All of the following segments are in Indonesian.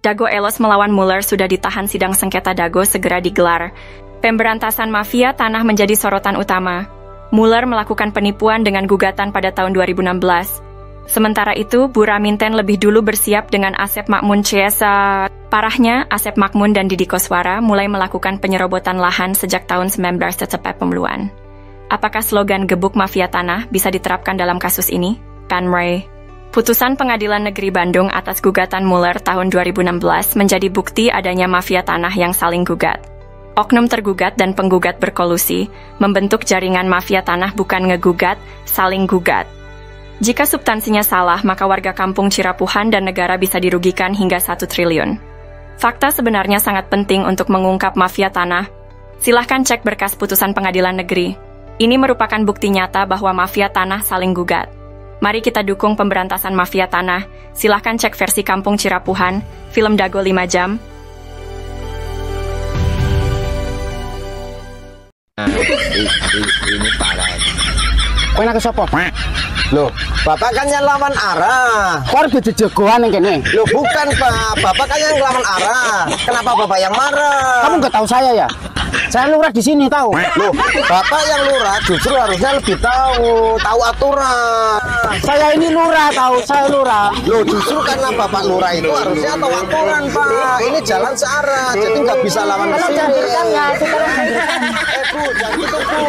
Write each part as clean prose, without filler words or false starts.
Dago Elos melawan Mueller sudah ditahan, sidang sengketa Dago segera digelar. Pemberantasan mafia tanah menjadi sorotan utama. Mueller melakukan penipuan dengan gugatan pada tahun 2016. Sementara itu, Bu Raminten lebih dulu bersiap dengan Asep Makmun Ciesa. Parahnya, Asep Makmun dan Didi Koswara mulai melakukan penyerobotan lahan sejak tahun 19 pemuluhan. Apakah slogan gebuk mafia tanah bisa diterapkan dalam kasus ini? Pan Ray. Putusan Pengadilan Negeri Bandung atas gugatan Mueller tahun 2016 menjadi bukti adanya mafia tanah yang saling gugat. Oknum tergugat dan penggugat berkolusi, membentuk jaringan mafia tanah, bukan ngegugat, saling gugat. Jika substansinya salah, maka warga kampung Cirapuhan dan negara bisa dirugikan hingga 1 triliun. Fakta sebenarnya sangat penting untuk mengungkap mafia tanah. Silahkan cek berkas putusan pengadilan negeri. Ini merupakan bukti nyata bahwa mafia tanah saling gugat. Mari kita dukung pemberantasan mafia tanah. Silahkan cek versi Kampung Cirapuhan, film Dago 5 jam. Ini parah. Kowe nak sapa? Loh, Bapak kan yang lawan arah. Kok ada jagoan yang kene? Loh, bukan Pak, Bapak kan yang lawan arah. Kenapa Bapak yang marah? Kamu nggak tahu saya ya? Saya lurah di sini tahu. Loh, Bapak yang lurah justru harusnya lebih tahu aturan. Saya ini lurah tahu, saya lurah. Loh, justru karena Bapak lurah itu harusnya tahu aturan Pak. Ini jalan searah, jadi nggak bisa lawan ke sini. Bu, jangan gitu Bu.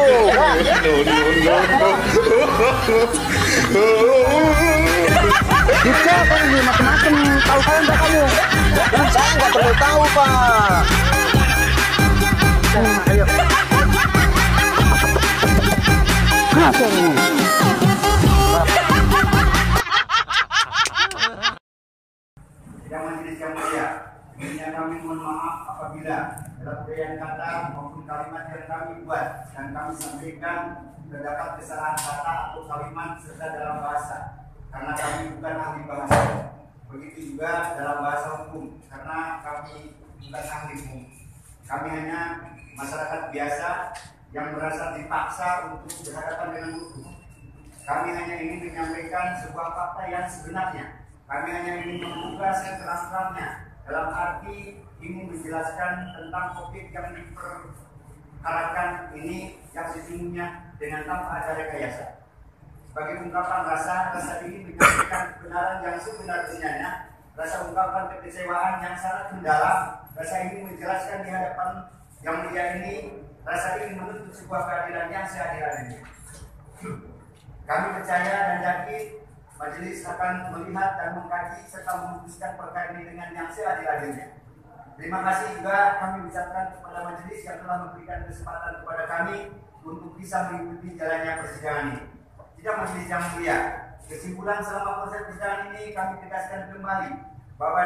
Bisa kan ini macam-macam. Tahu saya enggak kamu? Saya nggak perlu tahu Pak. Ayo. Sidang majelis yang mulia, sebelumnya kami mohon maaf apabila dalam uraian kata maupun kalimat yang kami buat dan kami sampaikan terdapat kesalahan kata atau kalimat serta dalam bahasa, karena kami bukan ahli bahasa. Begitu juga dalam bahasa hukum, karena kami bukan ahli hukum. Kami hanya masyarakat biasa yang merasa dipaksa untuk berhadapan dengan hukum. Kami hanya ingin menyampaikan sebuah fakta yang sebenarnya. Kami hanya ingin membuka seterang-terangnya, dalam arti ingin menjelaskan tentang topik yang diperkarakan ini yang sesungguhnya dengan tanpa ada rekayasa. Sebagai ungkapan rasa ini menyampaikan kebenaran yang sebenar-benarnya, rasa ungkapan kekecewaan yang sangat mendalam, rasa ingin menjelaskan di hadapan yang mulia ini, rasa ingin menuntut sebuah keadilan yang seadil-adilnya. Kami percaya dan yakin majelis akan melihat dan mengkaji serta memutuskan perkara ini dengan yang seadil-adilnya. Terima kasih juga kami ucapkan kepada majelis yang telah memberikan kesempatan kepada kami untuk bisa mengikuti jalannya persidangan ini. Tidak majelis yang mulia, kesimpulan selama proses persidangan ini kami tegaskan kembali bahwa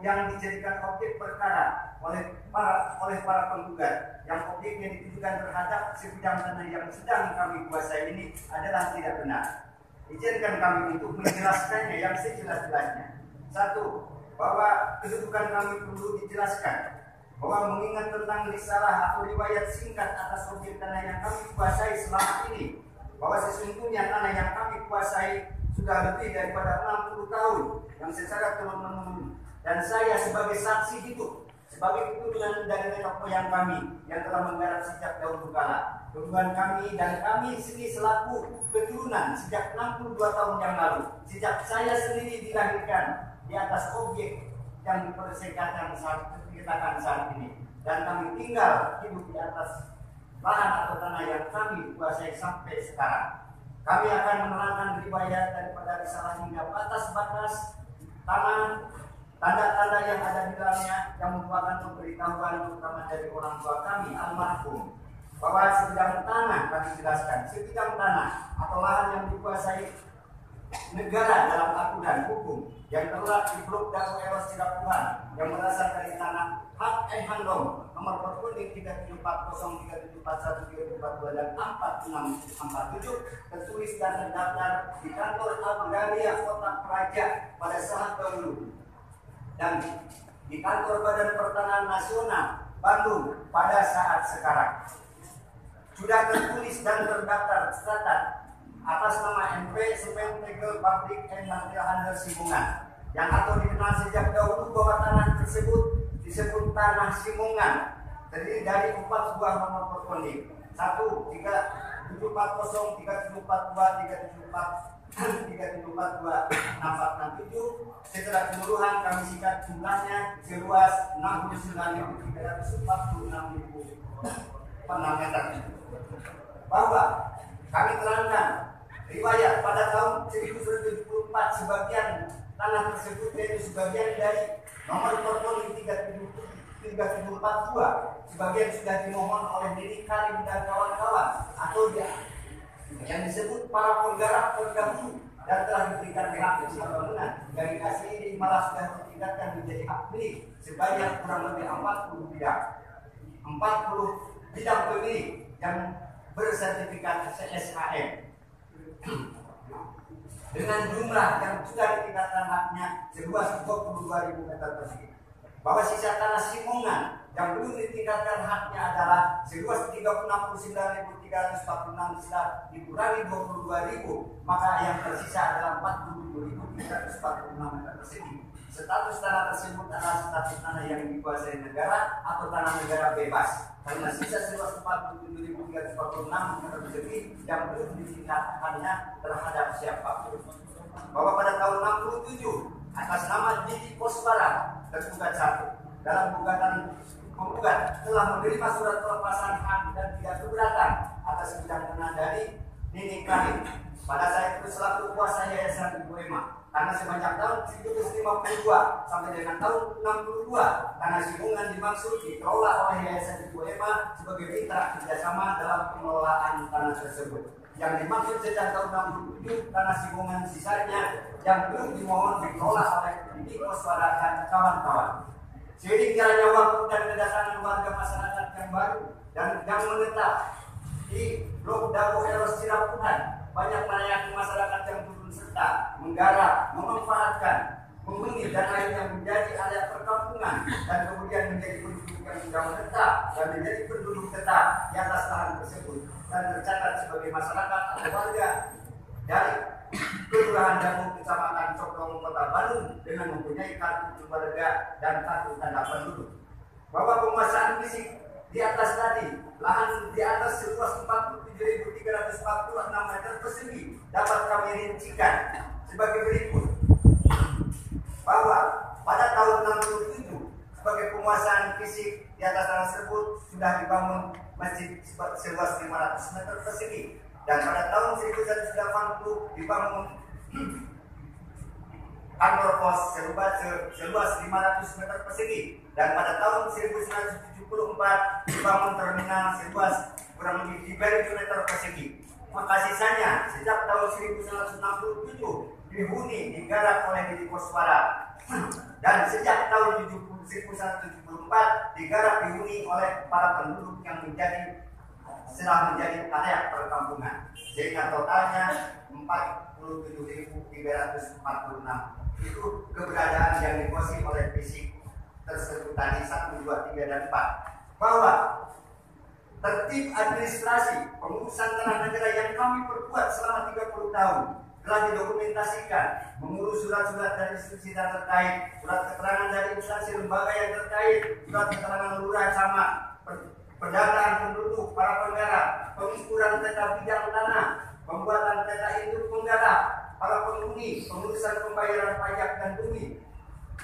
yang dijadikan objek perkara oleh para penggugat, yang objeknya ditujukan terhadap sebidang tanah yang sedang kami kuasai ini adalah tidak benar. Izinkan kami untuk menjelaskannya yang sejelas-jelasnya. Satu, bahwa kedudukan kami perlu dijelaskan, bahwa mengingat tentang risalah atau riwayat singkat atas objek tanah yang kami kuasai selama ini, bahwa sesungguhnya tanah yang kami kuasai sudah lebih daripada 60 tahun yang secara turun-menurun, dan saya sebagai saksi hidup, sebagai keturunan dari nenek moyang kami yang telah menggarap sejak dahulu kala. Hubungan kami dan kami sendiri selaku keturunan sejak 62 tahun yang lalu, sejak saya sendiri dilahirkan di atas objek yang dipersengketakan saat ini, dan kami tinggal hidup di atas lahan atau tanah yang kami kuasai sampai sekarang. Kami akan menerangkan riwayat daripada risalah hingga batas-batas tanah, tanda-tanda yang ada di dalamnya yang merupakan pemberitahuan terutama dari orang tua kami almarhum, bahwa sebidang tanah kami jelaskan, sebidang tanah atau lahan yang dikuasai negara dalam aturan hukum yang terletak di Blok Dago Elos Cirapuhan yang berasal dari tanah hak Handong nomor berkuning 37403741342 dan 4647 tertulis dan terdaftar di kantor Agraria Kota Praja pada saat dahulu dan di kantor Badan Pertanahan Nasional Bandung pada saat sekarang. Sudah tertulis dan terdaftar tercatat atas nama MP Semen Tegel Public and Material Handler Sibungan yang atau dikenal sejak dahulu bahwa tanah tanah Simongan terdiri dari 4 buah nomor perponding. 1, 3, 740, 3742, 3742, 647. Secara keseluruhan kami sikat jumlahnya seluas 69.346 meter. Bahwa kami terangkan riwayat pada tahun 1974 sebagian tanah tersebut yaitu sebagian dari nomor perponding 3742 sebagian sudah dimohon oleh Nini Karim dan kawan-kawan atau dia yang disebut para penggarap terdahulu dan telah diberikan hak usaha bangunan. Yang dikasih ini malah sudah ditingkatkan menjadi hak milik sebanyak kurang lebih 40 bidang. 40 bidang pemilik yang bersertifikat CSHM dengan jumlah yang sudah ditingkatkan haknya seluas 22.000 meter persegi. Bahwa sisa tanah Simongan yang belum ditingkatkan haknya adalah seluas 369.346 setelah dikurangi 22.000, maka yang tersisa adalah 47.346 meter persegi. Status tanah tersebut adalah status tanah yang dikuasai negara atau tanah negara bebas, karena sisa seluas 47.346 meter persegi yang belum ditingkatkannya terhadap siapapun. Bahwa pada tahun 67 atas nama Didi Koswara tergugat 1 dalam gugatan penggugat telah menerima surat pelepasan hak dan tidak keberatan atas bidang tanah dari Nini Karim pada saat itu selaku kuasa Yayasan Ibu Ema, karena semenjak tahun 1952 sampai dengan tahun 62 tanah Simongan dimaksud dikelola oleh Yayasan Ibu Ema sebagai mitra kerjasama dalam pengelolaan tanah tersebut. Yang dimaksud sejak tahun 67 tanah Simongan sisanya yang belum dimohon dikelola oleh Didi Koswara dan kawan-kawan. Seiring jalannya waktu dan kedatangan warga masyarakat yang baru dan yang menetap di Blok Dago Eros Sirapuhan, banyak melayani masyarakat yang turun serta menggarap, memanfaatkan, mengunggil dan air yang menjadi area perkampungan dan kemudian menjadi penduduk yang sudah menetap dan menjadi penduduk tetap di atas lahan tersebut dan tercatat sebagai masyarakat atau warga dari Kelurahan Dago, Kecamatan Cokrong, Kota Bandung dengan mempunyai kartu keluarga dan kartu tanda penduduk. Bahwa penguasaan fisik di atas tadi, lahan di atas seluas 47.346 meter persegi dapat kami rincikan sebagai berikut. Bahwa pada tahun 67 sebagai penguasaan fisik di atas tanah tersebut sudah dibangun masjid seluas 500 meter persegi. Dan pada tahun 1980 dibangun kantor pos seluas 500 meter persegi. Dan pada tahun 1974 dibangun terminal seluas kurang lebih 3.000 meter persegi. Maka sisanya sejak tahun 1967 dihuni digarap oleh Didi Koswara. Dan sejak tahun 1974 digarap dihuni oleh para penduduk yang setelah menjadi area perkampungan, sehingga totalnya 47.346. Itu keberadaan yang dikuasai oleh fisik tersebut tadi 1, 2, 3, dan 4. Bahwa tertib administrasi pengurusan tanah negara yang kami perbuat selama 30 tahun telah didokumentasikan, mengurus surat-surat dari institusi terkait, surat keterangan dari instansi lembaga yang terkait, surat keterangan lurah camat, pendataan penduduk, para penggarap, pengukuran peta bidang tanah, pembuatan peta induk penggarap, para penghuni, pengurusan pembayaran pajak dan bumi,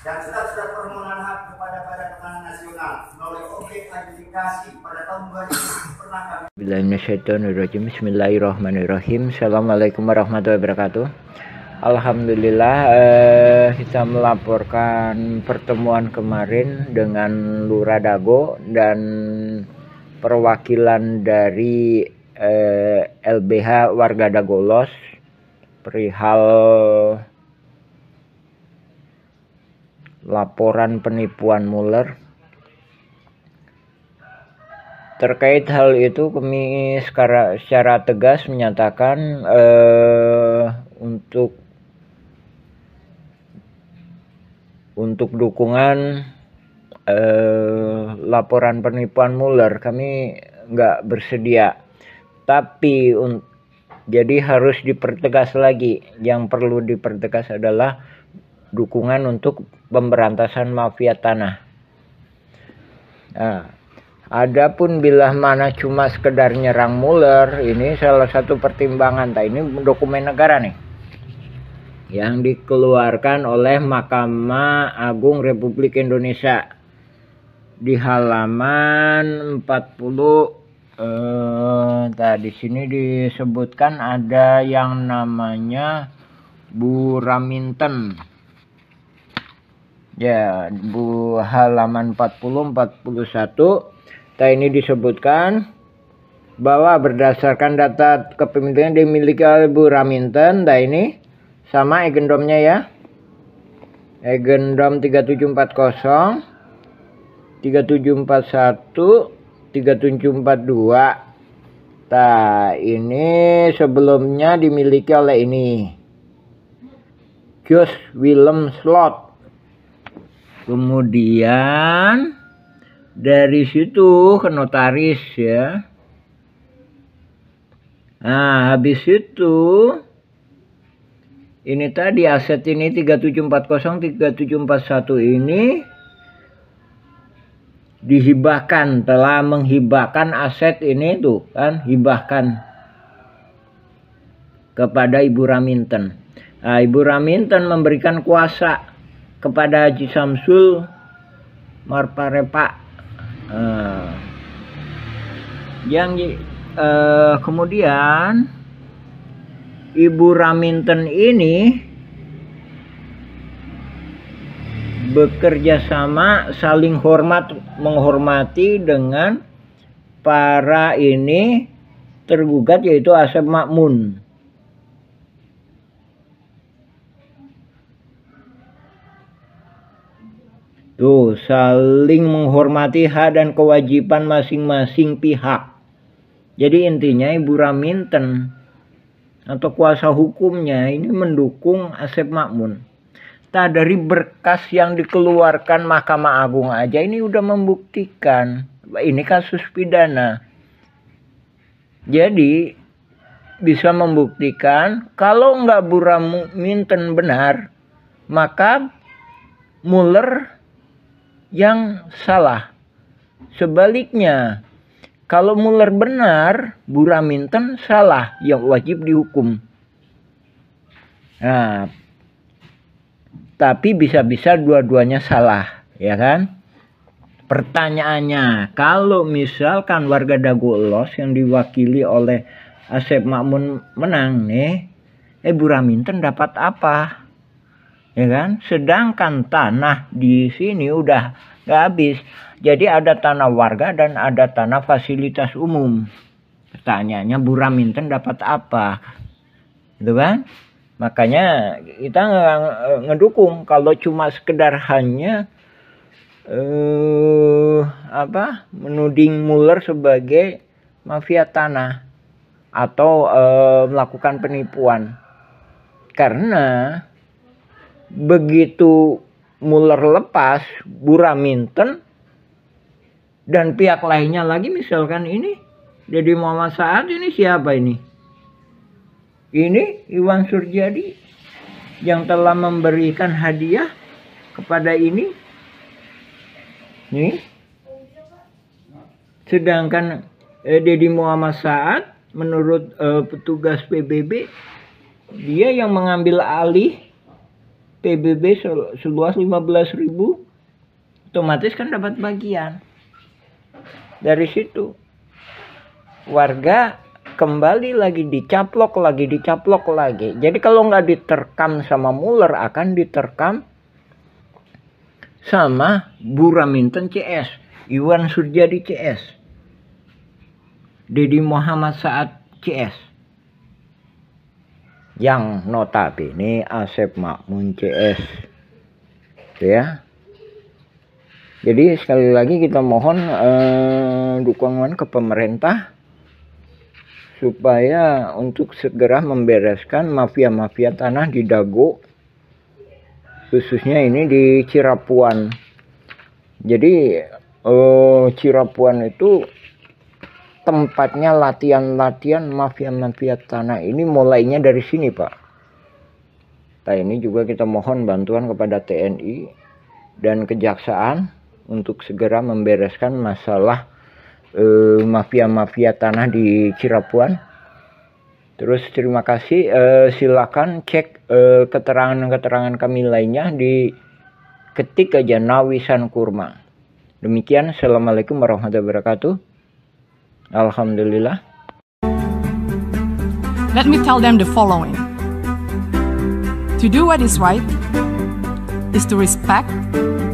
dan surat-surat permohonan hak kepada Badan Pangan Nasional melalui objek adjudikasi pada tahun 2000 pernah kami. Bismillahirrahmanirrahim. Assalamualaikum warahmatullahi wabarakatuh. Alhamdulillah kita melaporkan pertemuan kemarin dengan Lurah Dago dan perwakilan dari LBH warga Dagolos perihal laporan penipuan Muller. Terkait hal itu kami secara tegas menyatakan untuk dukungan laporan penipuan Muller kami nggak bersedia, tapi jadi harus dipertegas lagi. Yang perlu dipertegas adalah dukungan untuk pemberantasan mafia tanah. Nah, adapun bila mana cuma sekedar nyerang Mueller, ini salah satu pertimbangan. Ini dokumen negara nih yang dikeluarkan oleh Mahkamah Agung Republik Indonesia di halaman 40. Di sini disebutkan ada yang namanya Bu Raminten. Ya, Bu halaman 40-41. Ini disebutkan bahwa berdasarkan data kepemilikan dimiliki oleh Bu Raminten. Ini sama agendumnya ya. Agendum 3740, 3741, 3742. Ini sebelumnya dimiliki oleh ini Jos Willem Slot. Kemudian dari situ ke notaris ya. Nah, habis itu ini tadi aset ini 3740, 3741 ini dihibahkan, telah menghibahkan aset ini tuh kan, hibahkan kepada Ibu Raminten. Nah, Ibu Raminten memberikan kuasa kepada Haji Samsul Marparepa. Kemudian Ibu Raminten ini bekerja sama, saling menghormati dengan para ini tergugat, yaitu Asep Makmun. Tuh, saling menghormati hak dan kewajiban masing-masing pihak. Jadi intinya Ibu Raminten atau kuasa hukumnya ini mendukung Asep Makmun. Dari berkas yang dikeluarkan Mahkamah Agung aja ini udah membuktikan ini kasus pidana. Jadi bisa membuktikan kalau nggak Bu Raminten benar, maka Mueller yang salah. Sebaliknya, kalau Mueller benar, Bu Raminten salah, yang wajib dihukum. Nah, tapi bisa-bisa dua-duanya salah, ya kan? Pertanyaannya, kalau misalkan warga Dago Elos yang diwakili oleh Asep Makmun menang nih, Bu Raminten dapat apa? Ya kan? Sedangkan tanah di sini udah nggak habis. Jadi ada tanah warga dan ada tanah fasilitas umum. Pertanyaannya, Bu Raminten dapat apa? Gitu kan? Makanya kita ngedukung kalau cuma sekedar hanya menuding Mueller sebagai mafia tanah atau melakukan penipuan. Karena begitu Mueller lepas, Bu Raminten dan pihak lainnya lagi, misalkan ini Deddy Muhammad Saad, ini siapa ini? Ini Iwan Surjadi yang telah memberikan hadiah kepada ini. Nih. Sedangkan Deddy Muhammad Saad menurut petugas PBB, dia yang mengambil alih PBB seluas 15.000, otomatis kan dapat bagian. Dari situ warga kembali lagi dicaplok lagi. Jadi kalau nggak diterkam sama Mueller, akan diterkam sama Bu Raminten CS, Iwan Surjadi CS, Deddy Muhammad Saad CS, yang notabene Asep Makmun CS, ya. Jadi sekali lagi kita mohon dukungan ke pemerintah supaya untuk segera membereskan mafia-mafia tanah di Dago, khususnya ini di Cirapuan. Jadi Cirapuan itu tempatnya latihan mafia-mafia tanah ini, mulainya dari sini, Pak. Ini juga kita mohon bantuan kepada TNI dan Kejaksaan untuk segera membereskan masalah mafia-mafia tanah di Cirebon. Terus terima kasih, silakan cek keterangan-keterangan kami lainnya di ketik aja Nawisan Kurma. Demikian, assalamualaikum warahmatullahi wabarakatuh. Alhamdulillah. Let me tell them the following. To do what is right is to respect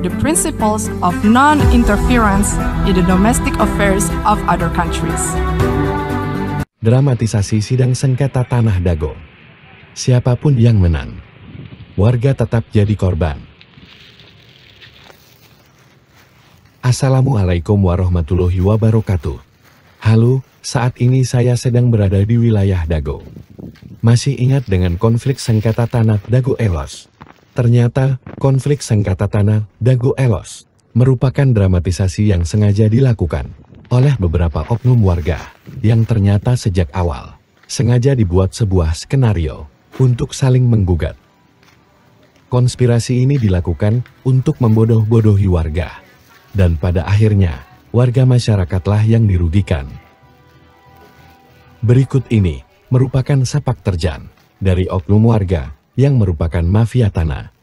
the principles of non-interference in the domestic affairs of other countries. Dramatisasi sidang sengketa tanah Dago. Siapapun yang menang, warga tetap jadi korban. Assalamualaikum warahmatullahi wabarakatuh. Halo, saat ini saya sedang berada di wilayah Dago. Masih ingat dengan konflik sengketa tanah Dago Elos? Ternyata, konflik sengketa tanah Dago Elos merupakan dramatisasi yang sengaja dilakukan oleh beberapa oknum warga yang ternyata sejak awal sengaja dibuat sebuah skenario untuk saling menggugat. Konspirasi ini dilakukan untuk membodoh-bodohi warga, dan pada akhirnya warga masyarakatlah yang dirugikan. Berikut ini merupakan sepak terjang dari oknum warga yang merupakan mafia tanah.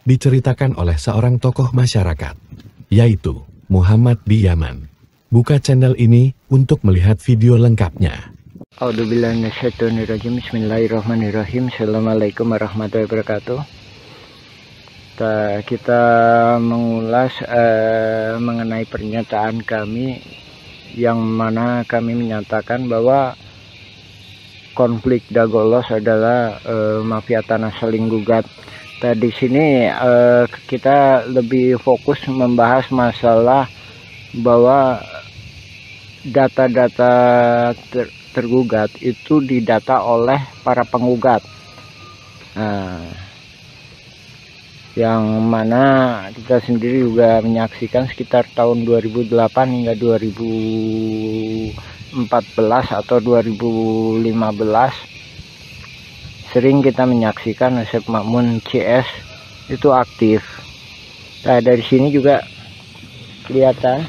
Diceritakan oleh seorang tokoh masyarakat, yaitu Muhammad di Yaman. Buka channel ini untuk melihat video lengkapnya. A'udzubillahiminasyaitonirrajim. Bismillahirrahmanirrahim. Assalamualaikum warahmatullahi wabarakatuh. Kita mengulas mengenai pernyataan kami yang mana kami menyatakan bahwa konflik Dago Elos adalah mafia tanah saling gugat. Di sini kita lebih fokus membahas masalah bahwa data-data tergugat itu didata oleh para penggugat. Yang mana kita sendiri juga menyaksikan sekitar tahun 2008 hingga 2014 atau 2015 sering kita menyaksikan Asep Makmun CS itu aktif. Nah, dari sini juga kelihatan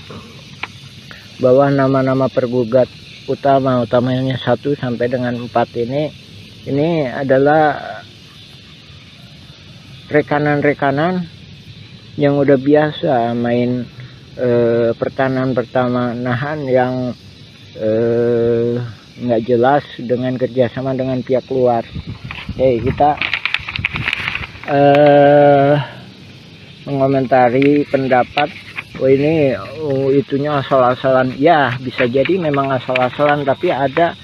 bahwa nama-nama pergugat utamanya 1 sampai dengan 4 ini adalah rekanan-rekanan yang udah biasa main pertanahan yang nggak jelas dengan kerjasama dengan pihak luar. Kita mengomentari pendapat ini itunya asal-asalan. Ya, bisa jadi memang asal-asalan, tapi ada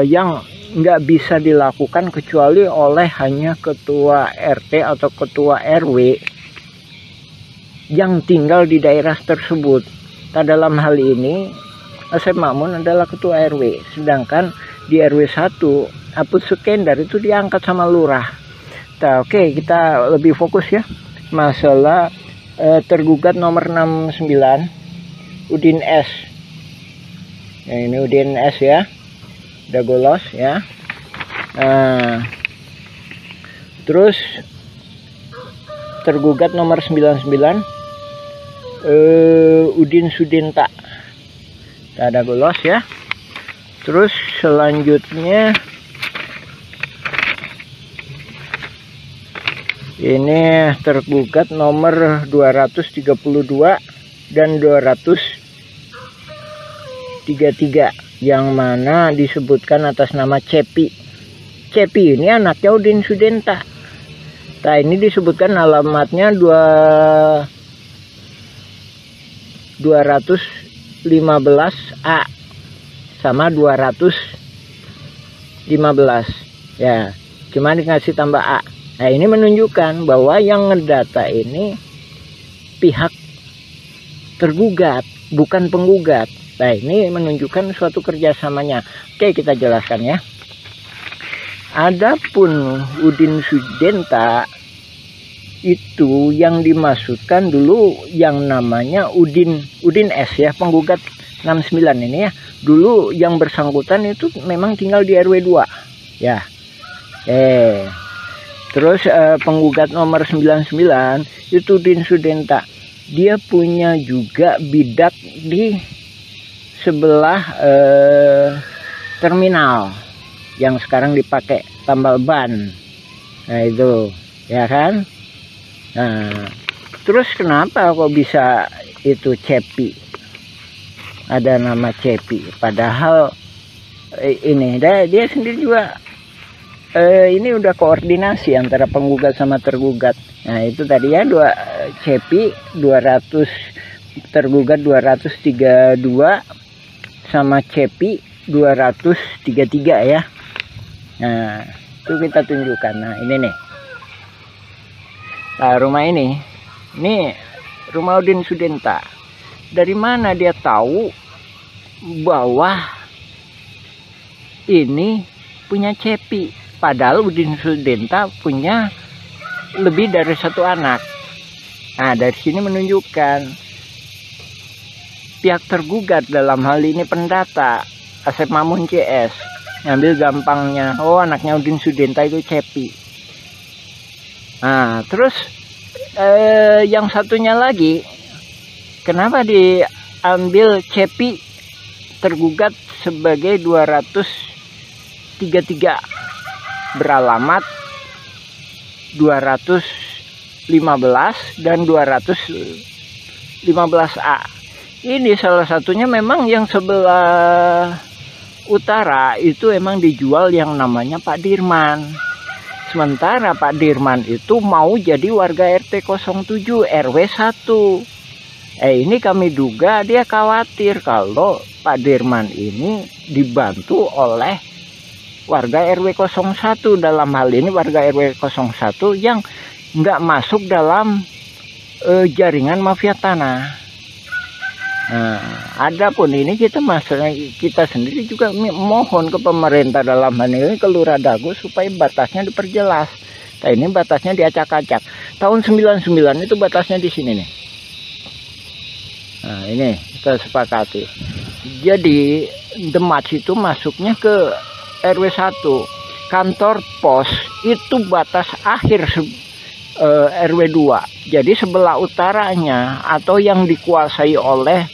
yang nggak bisa dilakukan kecuali oleh hanya ketua RT atau ketua RW yang tinggal di daerah tersebut. Nah, dalam hal ini Asep Makmun adalah ketua RW, sedangkan di RW 1 Apus Sukendar itu diangkat sama lurah. Nah, oke, kita lebih fokus ya masalah tergugat nomor 69 Udin S. Ya, ini Udin S ya, Dago Elos ya. Terus tergugat nomor 99 Udin Sudinta, Dago Elos ya. Terus selanjutnya ini tergugat nomor 232 dan 233 yang mana disebutkan atas nama Cepi. Cepi ini anaknya Udin Sudinta. Nah, ini disebutkan alamatnya 215A sama 215 ya, cuma dikasih tambah A. Nah, ini menunjukkan bahwa yang ngedata ini pihak tergugat, bukan penggugat. Nah, ini menunjukkan suatu kerjasamanya. Oke, kita jelaskan ya. Adapun Udin Sudinta itu yang dimaksudkan dulu yang namanya Udin S ya, penggugat 69 ini ya. Dulu yang bersangkutan itu memang tinggal di RW 2 ya. Terus penggugat nomor 99 itu Udin Sudinta. dia punya juga bidak di sebelah terminal yang sekarang dipakai tambal ban. Nah itu ya kan. Nah terus kenapa kok bisa itu Cepi, ada nama Cepi, padahal ini dia sendiri juga ini udah koordinasi antara penggugat sama tergugat. Nah itu tadi ya, Cepi 200, tergugat 232 sama Cepi 233 ya. Nah itu kita tunjukkan. Nah ini nih, nah, rumah ini rumah Udin Sudenta. Dari mana dia tahu bahwa ini punya Cepi? Padahal Udin Sudenta punya lebih dari satu anak. Nah dari sini menunjukkan pihak tergugat, dalam hal ini pendata Asep Mamun CS, ngambil gampangnya, oh anaknya Udin Sudenta itu Cepi. Nah terus yang satunya lagi, kenapa diambil Cepi tergugat sebagai 233 beralamat 215 dan 215A. Ini salah satunya memang yang sebelah utara itu emang dijual yang namanya Pak Dirman. Sementara Pak Dirman itu mau jadi warga RT 07 RW 1. Ini kami duga dia khawatir kalau Pak Dirman ini dibantu oleh warga RW 01, dalam hal ini warga RW 01 yang nggak masuk dalam jaringan mafia tanah. Nah, adapun ini kita sendiri juga mohon ke pemerintah, dalam hal ini ke Lurah Dago, supaya batasnya diperjelas. Nah ini batasnya diacak-acak. Tahun 99 itu batasnya di sini nih. Nah ini kita sepakati. Jadi Demat itu masuknya ke RW 1, kantor pos itu batas akhir RW 2. Jadi sebelah utaranya atau yang dikuasai oleh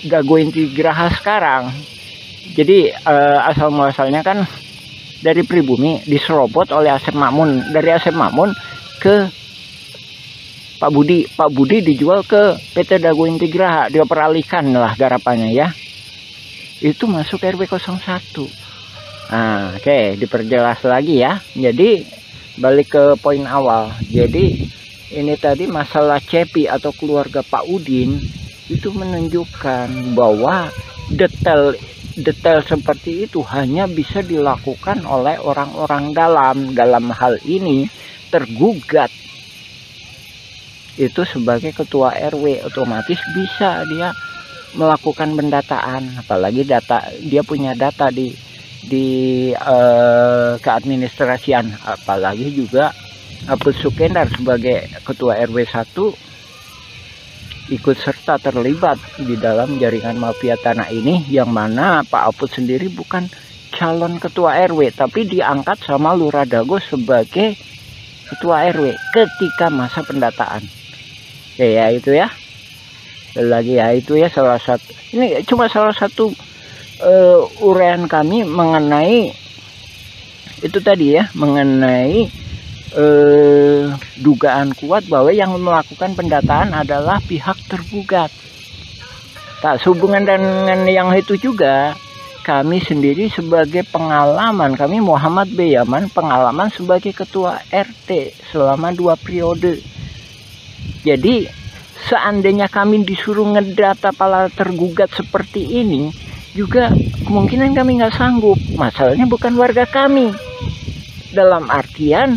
Dago Inti Geraha sekarang. Jadi asal muasalnya kan dari pribumi diserobot oleh Asep Mamun, dari Asep Mamun ke Pak Budi. Pak Budi dijual ke PT Dago Inti Geraha, dia peralihkan lah garapannya ya. Itu masuk RW 01. Nah, oke, diperjelas lagi ya. Jadi balik ke poin awal. Jadi ini tadi masalah Cepi atau keluarga Pak Udin itu menunjukkan bahwa detail seperti itu hanya bisa dilakukan oleh orang-orang dalam hal ini tergugat itu sebagai ketua RW, otomatis bisa dia melakukan pendataan, apalagi dia punya data di keadministrasian, apalagi juga Apus Sukendar sebagai ketua RW 1 ikut serta terlibat di dalam jaringan mafia tanah ini, yang mana Pak Apus sendiri bukan calon ketua RW tapi diangkat sama Lurah Dago sebagai ketua RW ketika masa pendataan. Ya itu ya. Lagi ya itu ya, salah satu, ini cuma salah satu uraian kami mengenai itu tadi ya, mengenai dugaan kuat bahwa yang melakukan pendataan adalah pihak tergugat. Tak sehubungan dengan yang itu juga, kami sendiri sebagai pengalaman, kami Muhammad B. Yaman, pengalaman sebagai ketua RT selama 2 periode. Jadi seandainya kami disuruh ngedata para tergugat seperti ini, juga kemungkinan kami nggak sanggup. Masalahnya bukan warga kami. Dalam artian,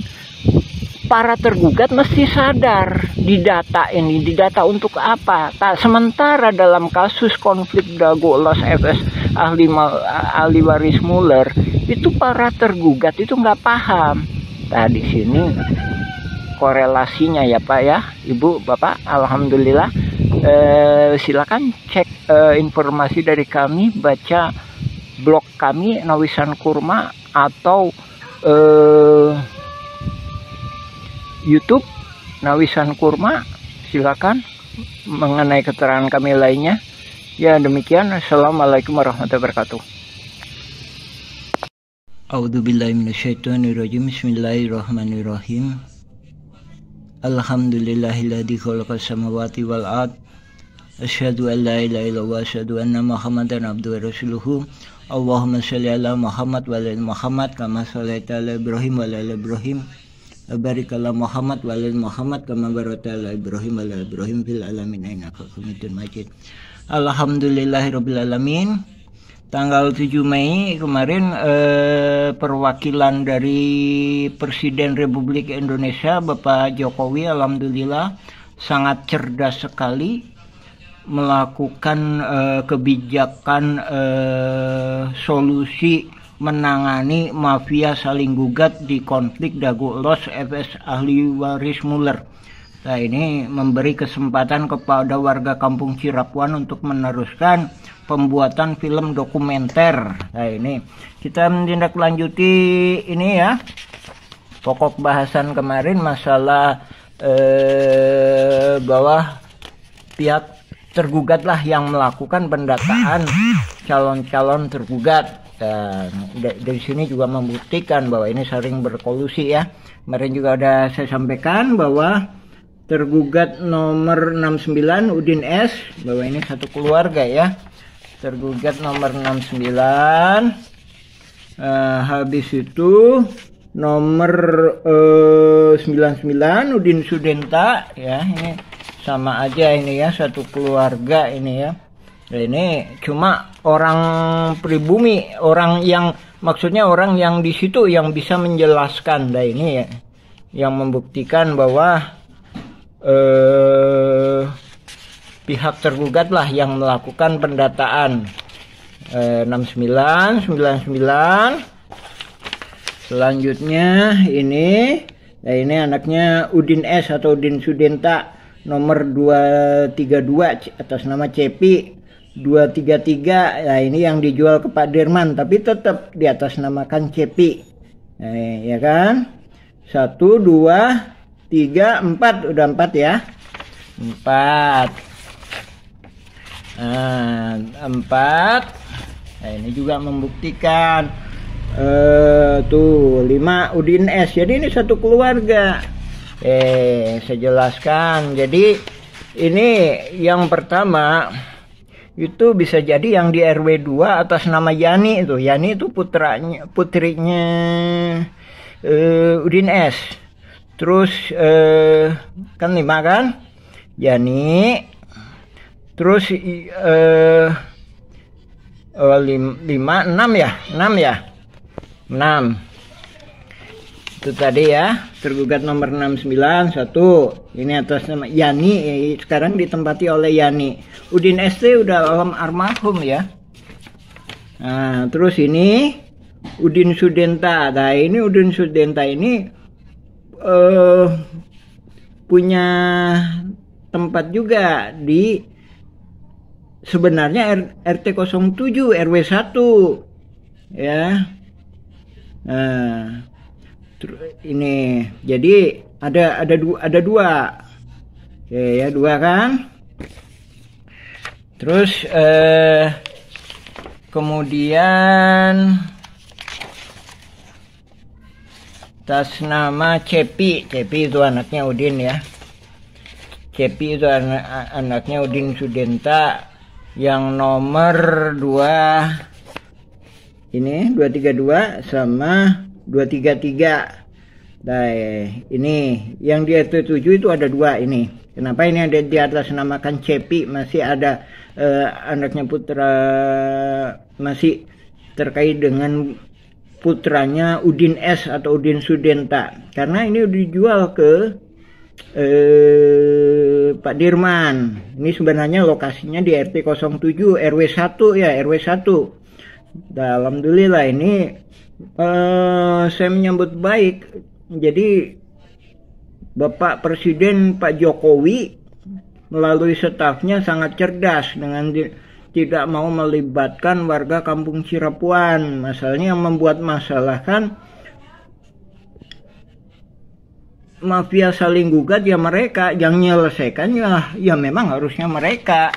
para tergugat mesti sadar didata ini, didata untuk apa? Tak sementara dalam kasus konflik Dago Los FS ahli waris Muller, itu para tergugat itu nggak paham. Nah di sini korelasinya ya Pak ya, Ibu, Bapak, alhamdulillah. Silakan cek informasi dari kami, baca blog kami Nawisan Kurma atau YouTube Nawisan Kurma, silakan mengenai keterangan kami lainnya. Ya demikian, assalamualaikum warahmatullahi wabarakatuh. A'udzubillahiminasyaitonirrajim. Bismillahirrahmanirrahim. Alhamdulillahilladzi khalaqas samawati wal ard. Asyhadu an la ilaha illallah wa asyhadu anna Muhammadan abduhu wa rasuluhu. Allahumma shalli ala Muhammad wa ala Muhammad kama shallaita ala Ibrahim wa ala Ibrahim. Barik ala Muhammad wa ala Muhammad kama barakta ala Ibrahim wa ala Ibrahim fil alamin innaka Hamidum Majid. Alhamdulillahirabbil alamin. Tanggal 7 Mei kemarin perwakilan dari Presiden Republik Indonesia Bapak Jokowi alhamdulillah sangat cerdas sekali melakukan kebijakan solusi menangani mafia saling gugat di konflik Dago Elos FS ahli waris Muller. Nah, ini memberi kesempatan kepada warga Kampung Cirapuan untuk meneruskan pembuatan film dokumenter. Nah, ini kita menindaklanjuti ini ya. Pokok bahasan kemarin masalah bahwa pihak tergugatlah yang melakukan pendataan calon-calon tergugat. Dan dari sini juga membuktikan bahwa ini saling berkolusi ya. Kemarin juga ada saya sampaikan bahwa tergugat nomor 69 Udin S, bahwa ini satu keluarga ya. Tergugat nomor 69, habis itu nomor 99 Udin Sudenta ya, ini sama aja ini ya, satu keluarga ini ya. Nah, ini cuma orang pribumi, orang yang maksudnya orang yang di situ yang bisa menjelaskan. Nah, ini ya yang membuktikan bahwa pihak tergugat lah yang melakukan pendataan. 69, 99. Selanjutnya ini, nah ini anaknya Udin S atau Udin Sudenta nomor 232 atas nama Cepi 233. Nah, ini yang dijual ke Pak Dirman tapi tetap di atas namakan Cepi. Nah, ya kan? 1 2 3 4, udah 4 ya. 4. Nah, 4. Nah, ini juga membuktikan tuh 5 Udin S. Jadi ini satu keluarga. Saya jelaskan. Jadi ini yang pertama itu bisa jadi yang di RW 2 atas nama Yani itu. Yani itu putrinya Udin S. Terus kan 5 kan? Yani. Terus 5 6 ya? 6 ya? 6. Itu tadi ya, tergugat nomor 69 1. Ini atas nama Yani, sekarang ditempati oleh Yani. Udin ST udah almarhum ya. Nah, terus ini Udin Sudenta. Nah, ini Udin Sudenta ini punya tempat juga di sebenarnya RT 07 RW 1 ya. Nah, ini jadi ada dua ya, 2 kan. Terus kemudian atas nama Cepi itu anaknya Udin ya. Cepi itu anaknya Udin Sudenta yang nomor 2 ini 232 sama 233. Nah, ini yang di RT 7 itu ada 2 ini. Kenapa ini ada di atas namakan Cepi? Masih ada anaknya putra, masih terkait dengan putranya Udin S atau Udin Sudenta. Karena ini dijual ke Pak Dirman. Ini sebenarnya lokasinya di RT 07 RW 1 ya, RW 1. Nah, alhamdulillah ini saya menyambut baik. Jadi Bapak Presiden Pak Jokowi melalui stafnya sangat cerdas dengan tidak mau melibatkan warga Kampung Cirapuan. Masalahnya yang membuat masalah kan mafia saling gugat ya mereka, yang menyelesaikan ya memang harusnya mereka.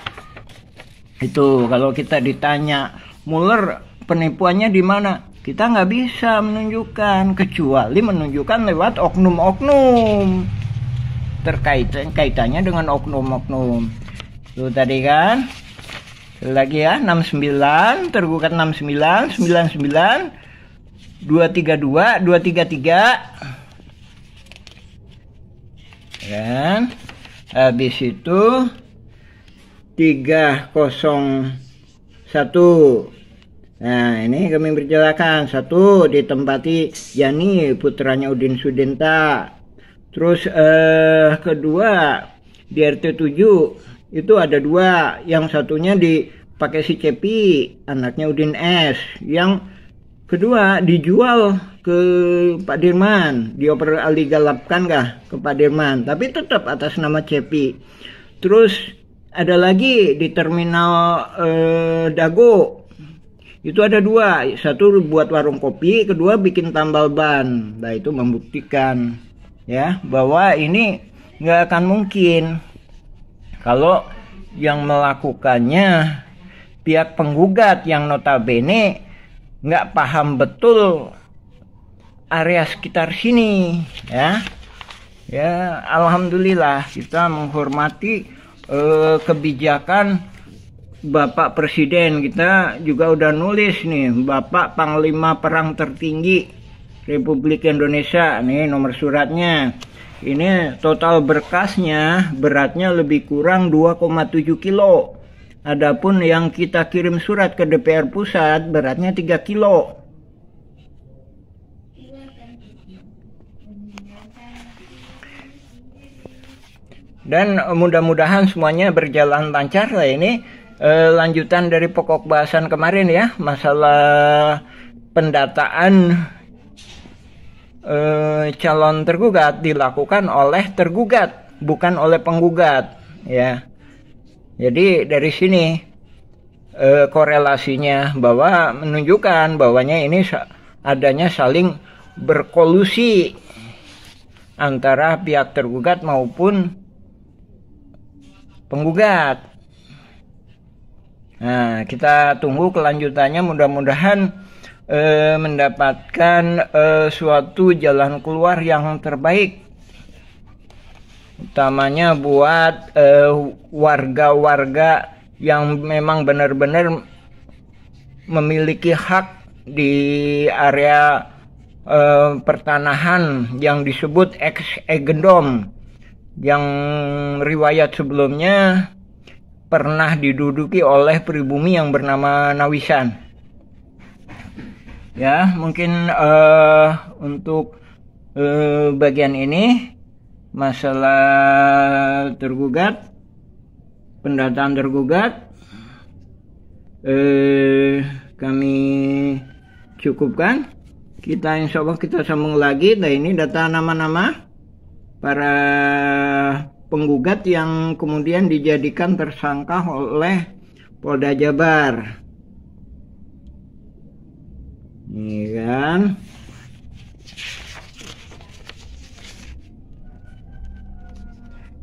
Itu kalau kita ditanya Mueller penipuannya di mana, kita nggak bisa menunjukkan kecuali menunjukkan lewat oknum-oknum kaitannya dengan oknum-oknum. Itu tadi kan lagi ya, 69 tergugat 69 99 232 233 kan, habis itu 301. Nah ini kami berjalakan 1 ditempati Yani putranya Udin Sudenta. Terus kedua di RT 7 itu ada 2, yang satunya dipakai si Cepi anaknya Udin S, yang kedua dijual ke Pak Dirman, dioper aligalapkan ke Pak Dirman, tapi tetap atas nama Cepi. Terus ada lagi di terminal Dago, itu ada 2, satu buat warung kopi, kedua bikin tambal ban. Nah itu membuktikan ya bahwa ini nggak akan mungkin kalau yang melakukannya pihak penggugat yang notabene nggak paham betul area sekitar sini ya. Ya alhamdulillah kita menghormati kebijakan Bapak Presiden. Kita juga udah nulis nih, Bapak Panglima Perang Tertinggi Republik Indonesia, nih nomor suratnya. Ini total berkasnya beratnya lebih kurang 2,7 kilo. Adapun yang kita kirim surat ke DPR pusat beratnya 3 kilo. Dan mudah-mudahan semuanya berjalan lancar lah ini. Lanjutan dari pokok bahasan kemarin ya, masalah pendataan calon tergugat dilakukan oleh tergugat, bukan oleh penggugat ya. Jadi dari sini korelasinya bahwa menunjukkan bahwanya ini adanya saling berkolusi antara pihak tergugat maupun penggugat. Nah, kita tunggu kelanjutannya, mudah-mudahan mendapatkan suatu jalan keluar yang terbaik, utamanya buat warga-warga yang memang benar-benar memiliki hak di area pertanahan yang disebut ex-egendom, yang riwayat sebelumnya pernah diduduki oleh pribumi yang bernama Nawisan. Ya, mungkin untuk bagian ini masalah tergugat, pendataan tergugat, kami cukupkan. Kita insya Allah kita sambung lagi. Nah ini data nama-nama para penggugat yang kemudian dijadikan tersangka oleh Polda Jabar. Ini kan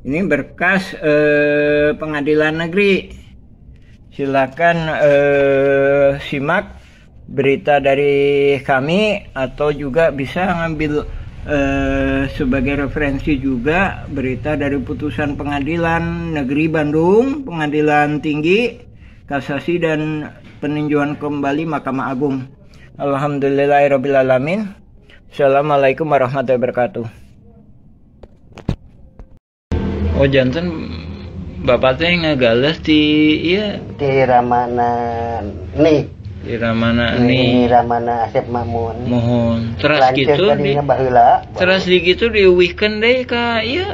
ini berkas pengadilan negeri. Silakan simak berita dari kami, atau juga bisa ngambil sebagai referensi juga berita dari putusan Pengadilan Negeri Bandung, Pengadilan Tinggi, Kasasi, dan peninjauan kembali Mahkamah Agung. Alhamdulillahirrabbilalamin. Assalamualaikum warahmatullahi wabarakatuh. Oh janten bapak teh ngagales di iya Di Ramana nih. Di Ramana nih. Di Ramana Asep Mamun. Mohon. Terus gitu di terus di gitu diuwihkeun deui ka ieu.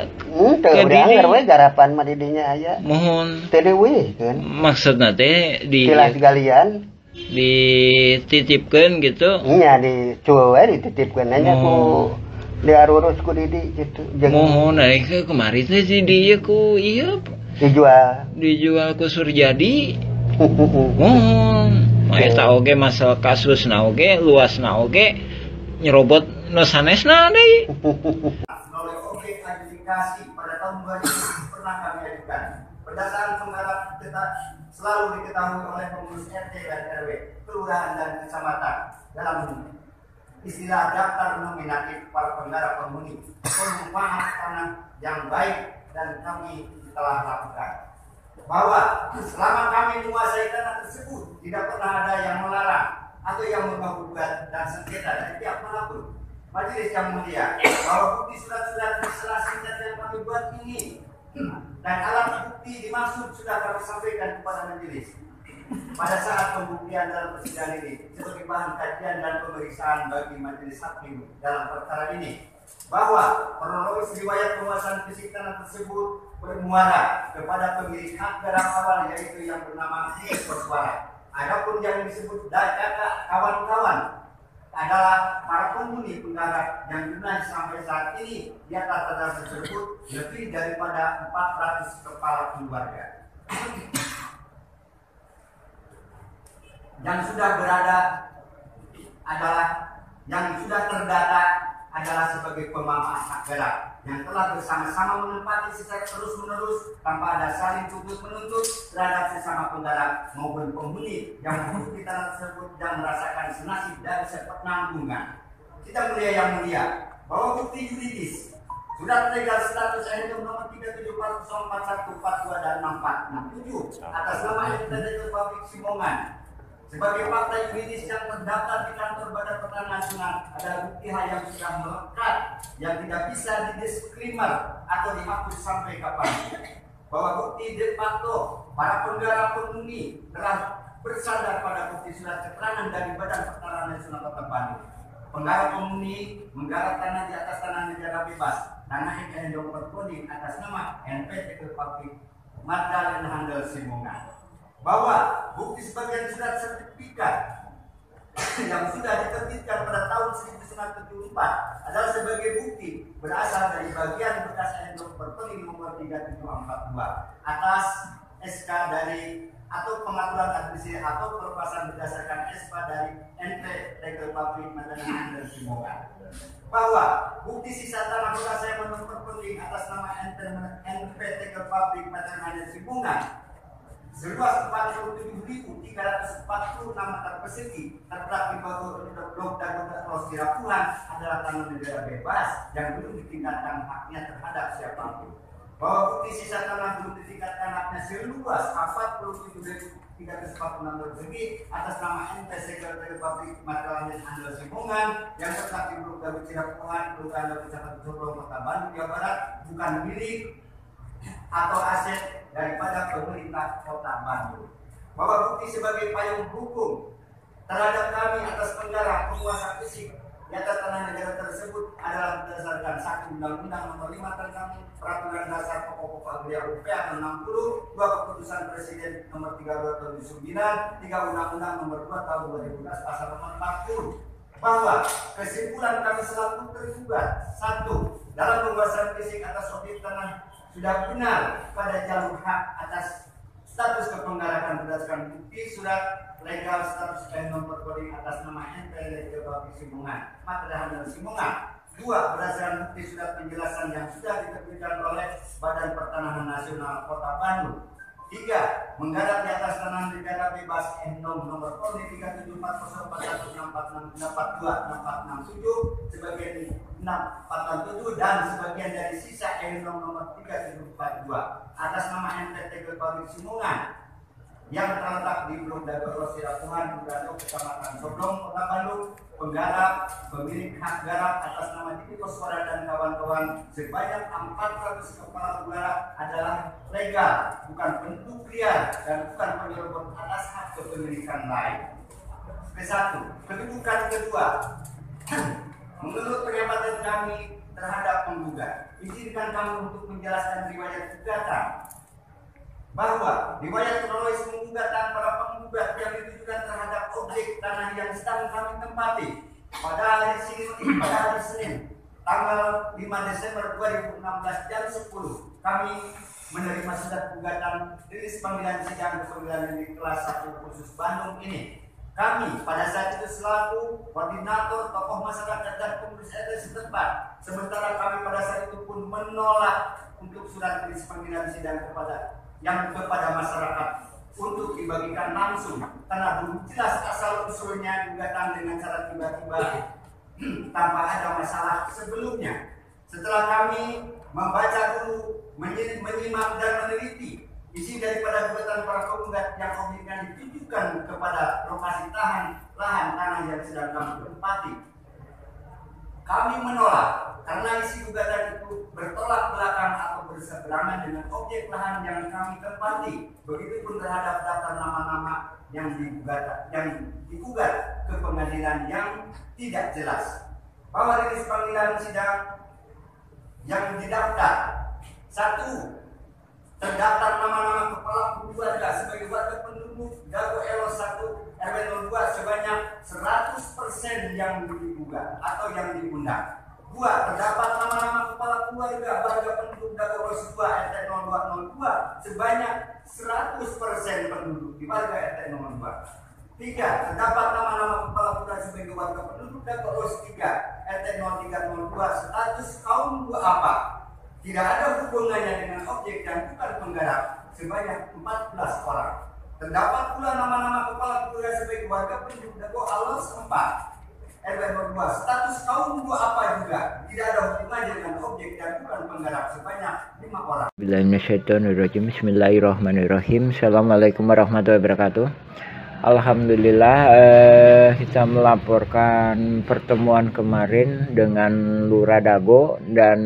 Teu urang we garapan mah di dinya aya. Mohon. Teu diuwihkeun. Maksudna teh di Tilas galian dititipkeun gitu. Nya dicuwe we dititipkeun nya ku diarurus ku Didi gitu. Mohon ke kemarin teh di dieu ku ieu dijual ku Surjadi. Mohon. Eta oge masalah kasusna oge, luasna oge nyerobot nu sanesna deui. klarifikasi pada tahun 2000 pernah kami ajukan. Berdasarkan penggarap selalu diketahui oleh pengurus RT dan RW, kelurahan dan kecamatan dalam istilah daftar nominatif para penggarap penghuni perumahan tanah yang baik, dan kami telah lakukan. Bahwa selama kami menguasai tanah tersebut tidak pernah ada yang melarang atau yang menggugat dan sengketa dari pihak manapun. Majelis yang mulia, bahwa bukti surat-surat terserah singkat yang kami buat ini dan alat bukti dimaksud sudah kami sampaikan kepada majelis pada saat pembuktian dalam persidangan ini sebagai bahan kajian dan pemeriksaan bagi majelis hakim dalam perkara ini. Bahwa kronologis riwayat penguasaan fisik tanah tersebut bermuara kepada pemilik hak garap awal, yaitu yang bernama Koswara. Adapun yang disebut kakak kawan-kawan adalah para penghuni penggarap yang jumlah sampai saat ini di atas tanah tersebut lebih daripada 400 kepala keluarga yang sudah berada adalah yang sudah terdata adalah sebagai pemamah hak garap yang telah bersama-sama menempati secara terus-menerus tanpa ada saling tuntut-menuntut terhadap sesama penggarap maupun penghuni yang memiliki tanah tersebut dan merasakan senasib dari sepenanggungan. Kita mulia yang mulia, bahwa bukti yuridis surat legal status NU nomor 37404142 dan 6467 atas nama Entitas Pabrik Simongan sebagai fakta yuridis yang terdaftar di kantor Badan Pertanahan Nasional adalah bukti hal yang sudah melekat yang tidak bisa didiskrimer atau dihapus sampai kapan. Bahwa bukti de facto para penggarap penghuni telah bersandar pada bukti surat keterangan dari Badan Pertanahan Nasional Kota Bandung. Penggarap penghuni menggarap tanah di atas tanah negara bebas, tanah yang berproding atas nama NPT Pabrik Material Handel Simongan. Bahwa bukti sebagian surat sertifikat yang sudah diterbitkan pada tahun 1974 adalah sebagai bukti berasal dari bagian bekas endok berpeling nomor 3742 atas SK dari atau pengaturan administrasi atau pelepasan berdasarkan SK dari NP Tegel Pabrik Material Handel Simongan. Bahwa bukti sisa tanah bekas yang menurut berpeling atas nama NP Tegel Pabrik Material Handel Simongan seluas 47.346 meter persegi terdapat di bawah Blok Dago Rosirapuhan adalah tanah negara bebas yang belum ditingkatkan haknya terhadap siapapun. Bahwa bukti sisa tanah belum ditingkatkan haknya seluas 47.346 persegi atas nama NP Sekretariat Pabrik Material Handel Simongan yang terdapat di Blok Dago Rosirapuhan, Kelurahan Dago Kecamatan Sobrong, Kota Bandung, Jawa Barat bukan milik atau aset daripada pemerintah Kota Bandung. Bahwa bukti sebagai payung hukum terhadap kami atas penggarap penguasa fisik di atas tanah negara tersebut adalah berdasarkan 1 Undang-Undang Nomor 5 tentang Peraturan Dasar Pokok-Pokok Agraria UPA 60, 2 Keputusan Presiden Nomor 32 Tahun 2009, 3 Undang-Undang Nomor 2 Tahun 2012 Pasal Nomor 40. Bahwa kesimpulan kami selaku tergugat 1. Dalam penguasaan fisik atas objek tanah sudah benar pada jalur hak atas status kepenggarakan berdasarkan bukti surat legal status nomor kode atas nama NP Pabrik Simongan Material Handel Simongan. 2. Berdasarkan bukti surat penjelasan yang sudah diterbitkan oleh Badan Pertanahan Nasional Kota Bandung. 3. Menggarap di atas tanah negara bebas NOM nomor kode 3740414642 sebagai 647 dan sebagian dari sisa NOM nomor 3742 atas nama NPT Pabrik Simongan yang terletak di Blok Dago Rosirapuhan, Kelurahan Kecamatan Sobrong, Kota Bandung. Penggarap pemilik hak garap atas nama Diki Koswara dan kawan-kawan sebanyak 400 kepala keluarga adalah legal, bukan bentuk liar dan bukan penyerobot atas hak kepemilikan lain. Ke-1. Kedudukan kedua. Menurut pengamatan kami terhadap penggugat, izinkan kami untuk menjelaskan riwayat gugatan. Bahwa riwayat kronologis penggugatan para penggugat yang ditujukan terhadap objek tanah yang sedang kami tempati pada hari Senin tanggal 5 Desember 2016 jam 10 kami menerima surat gugatan rilis panggilan sidang pengadilan negeri kelas 1 khusus Bandung ini Kami pada saat itu selaku koordinator tokoh masyarakat dan pengurus RT setempat, sementara kami pada saat itu pun menolak untuk surat tulis panggilan sidang kepada masyarakat untuk dibagikan langsung karena belum jelas asal usulnya gugatan dengan cara tiba-tiba tanpa ada masalah sebelumnya. Setelah kami membaca dulu, menyimak dan meneliti isi daripada gugatan para penggugat yang objeknya ditujukan kepada lokasi lahan tanah yang sedang kami tempati, kami menolak karena isi gugatan itu bertolak belakang atau berseberangan dengan objek lahan yang kami tempati. Begitupun terhadap daftar nama-nama yang digugat ke pengadilan yang tidak jelas. Bahwa rilis panggilan sidang yang didaftar, satu, terdaftar nama-nama kepala keluarga sebagai warga penduduk Dago Elos 1 RW 02 sebanyak 100% yang digugat atau yang diundang. 2. Terdapat nama-nama kepala keluarga warga penduduk Dago Elos 2 RT 0202 sebanyak 100% penduduk di warga RT 02. 3. Terdapat nama-nama kepala keluarga sebagai warga penduduk Dago Elos 3 RT 0302 status kaum duafa. Tidak ada hubungannya dengan objek yang bukan penggarap sebanyak 14 orang. Terdapat pula nama-nama kepala keluarga sebagai warga penduduk Dago Elos 4 RW 02 status kaum duafa juga. Tidak ada hubungannya dengan objek yang bukan penggarap sebanyak 5 orang. Bismillahirrahmanirrahim. Assalamualaikum warahmatullahi wabarakatuh. Alhamdulillah, kita melaporkan pertemuan kemarin dengan Lurah Dago dan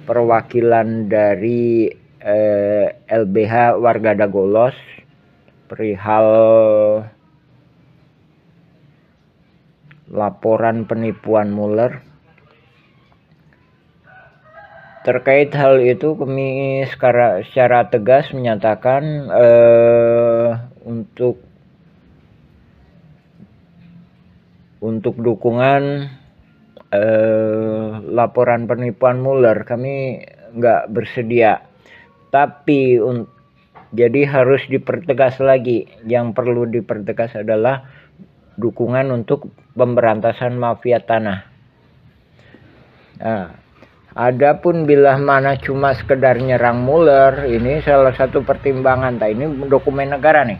perwakilan dari LBH warga Dago Elos perihal laporan penipuan Muller. Terkait hal itu kami secara tegas menyatakan untuk dukungan laporan penipuan Muller kami nggak bersedia, tapi jadi harus dipertegas lagi. Yang perlu dipertegas adalah dukungan untuk pemberantasan mafia tanah. Nah, adapun bila mana cuma sekedar nyerang Muller, ini salah satu pertimbangan. Ini dokumen negara nih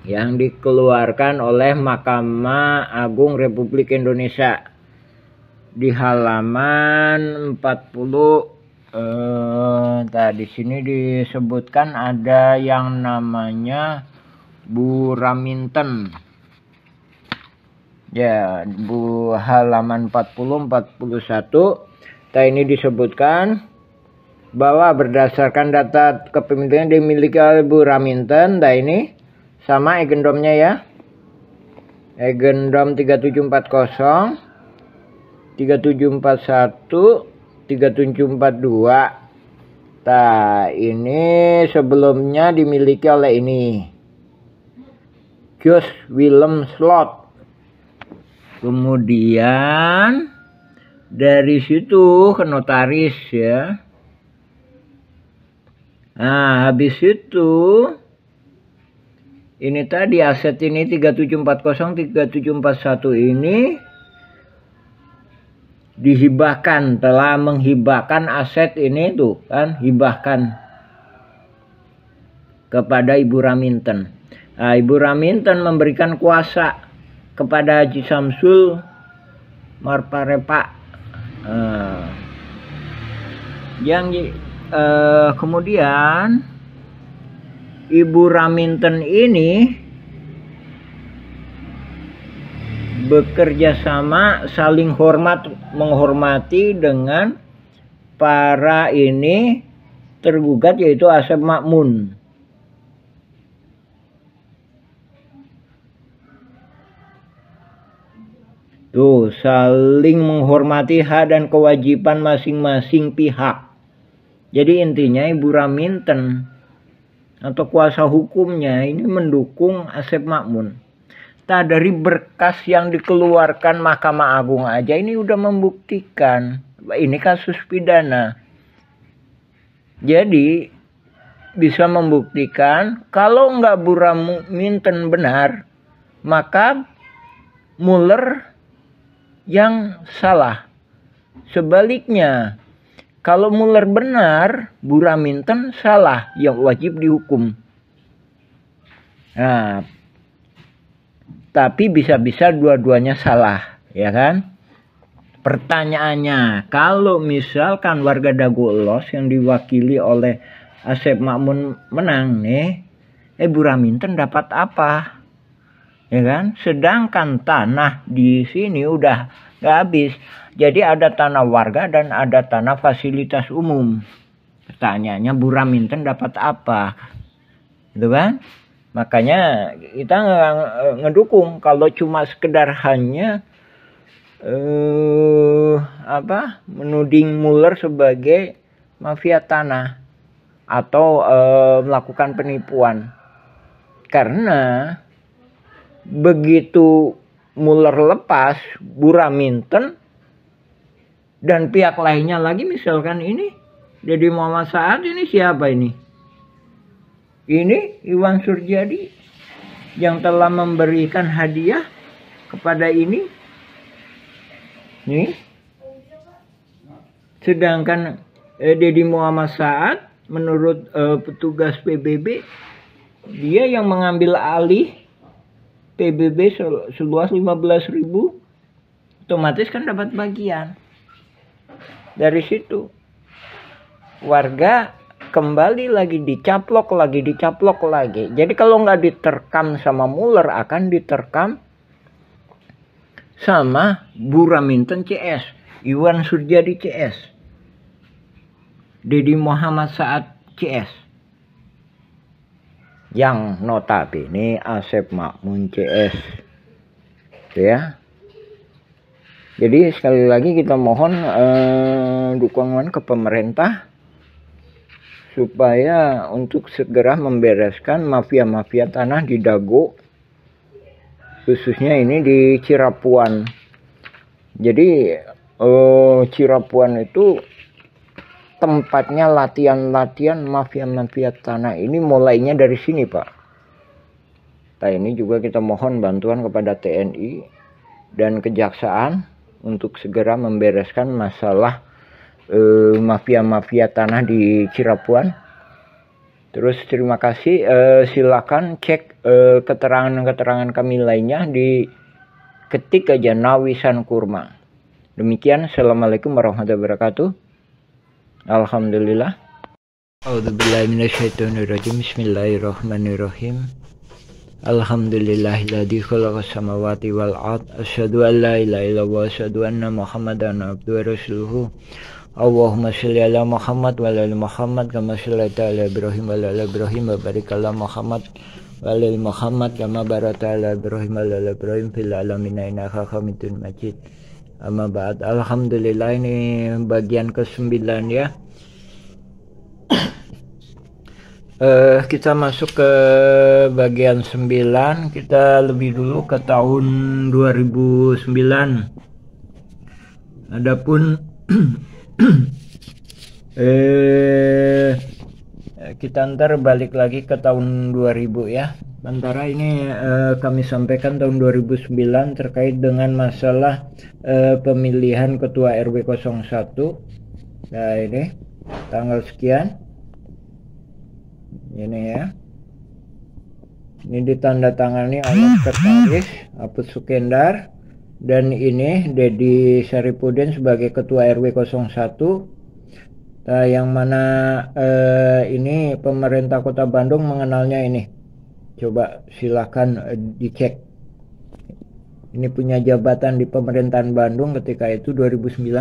yang dikeluarkan oleh Mahkamah Agung Republik Indonesia di halaman 40. Di sini disebutkan ada yang namanya Bu Raminten. Ya, halaman 40-41. Ini disebutkan bahwa berdasarkan data kepemilikan dimiliki oleh Bu Raminten. Ini sama agendumnya ya. Agendum 3740, 3741, 3742. Ini sebelumnya dimiliki oleh ini Jos Willem Slot. Kemudian dari situ ke notaris ya. Nah, habis itu ini tadi aset ini 3740, 3741 ini dihibahkan, telah menghibahkan aset ini tuh kan, hibahkan kepada Ibu Raminten. Nah, Ibu Raminten memberikan kuasa kepada Haji Samsul Marparepa. Kemudian Ibu Raminten ini bekerja sama, saling menghormati dengan para ini tergugat, yaitu Asep Makmun. Tuh, saling menghormati hak dan kewajiban masing-masing pihak. Jadi intinya Ibu Raminten atau kuasa hukumnya ini mendukung Asep Makmun. Dari berkas yang dikeluarkan Mahkamah Agung aja ini udah membuktikan ini kasus pidana. Jadi bisa membuktikan kalau nggak Bu Raminten benar, maka Muller yang salah. Sebaliknya, kalau Muller benar, Bu Raminten salah, yang wajib dihukum. Nah, tapi bisa-bisa dua-duanya salah, ya kan? Pertanyaannya, kalau misalkan warga Dago Elos yang diwakili oleh Asep Makmun menang nih, Bu Raminten dapat apa? Ya kan? Sedangkan tanah di sini udah nggak habis. Jadi ada tanah warga dan ada tanah fasilitas umum. Pertanyaannya, Bu Raminten dapat apa? Gitu kan? Makanya kita ngedukung. Kalau cuma sekedar hanya menuding Muller sebagai mafia tanah atau melakukan penipuan. Karena begitu Muller lepas, Bu Raminten dan pihak lainnya lagi, misalkan ini Deddy Muhammad Saad, ini siapa ini? Ini Iwan Surjadi yang telah memberikan hadiah kepada ini. Nih. Sedangkan Deddy Muhammad Saad menurut petugas PBB, dia yang mengambil alih PBB seluas 15.000, otomatis kan dapat bagian. Dari situ warga kembali lagi dicaplok lagi. Jadi kalau nggak diterkam sama Muller, akan diterkam sama Bu Raminten CS, Iwan Surjadi CS, Deddy Muhammad Saad CS, yang notabene Asep Makmun CS, ya. Jadi sekali lagi kita mohon dukungan ke pemerintah supaya untuk segera membereskan mafia-mafia tanah di Dago, khususnya ini di Cirapuan. Jadi Cirapuan itu tempatnya latihan mafia-mafia tanah ini, mulainya dari sini, Pak. Nah, ini juga kita mohon bantuan kepada TNI dan Kejaksaan untuk segera membereskan masalah mafia-mafia tanah di Cirapuan. Terus terima kasih, silakan cek keterangan-keterangan kami lainnya di ketik aja Nawisan Kurma. Demikian, assalamualaikum warahmatullahi wabarakatuh. Alhamdulillah. A'udzubillahi minasyaitonirrajim. Bismillahirrahmanirrahim. Alhamdulillahilladzi khalaqas samawati wal ard. Asyhadu an la ilaha illallah wa asyhadu anna Muhammadan abduhu wa rasuluhu. Allahumma shalli ala Muhammad wa ala ali Muhammad kama shallaita ala Ibrahim wa ala Ibrahim wa barik ala Muhammad wa ala ali Muhammad kama barakta ala Ibrahim wa ala Ibrahim fil alamin innaka Hamidum Majid. Amma ba'd. Alhamdulillah, ini bagian ke-9 ya. Kita masuk ke bagian 9. Kita lebih dulu ke tahun 2009. Adapun kita ntar balik lagi ke tahun 2000 ya. Sementara ini kami sampaikan tahun 2009 terkait dengan masalah pemilihan ketua RW 01. Nah, ini tanggal sekian. Ini ya. Ini ditandatangani oleh Sekretaris Apus Sukendar, dan ini Deddy Saripudin sebagai ketua RW 01. Yang mana ini pemerintah Kota Bandung mengenalnya ini. Coba silakan dicek. Ini punya jabatan di pemerintahan Bandung ketika itu 2009.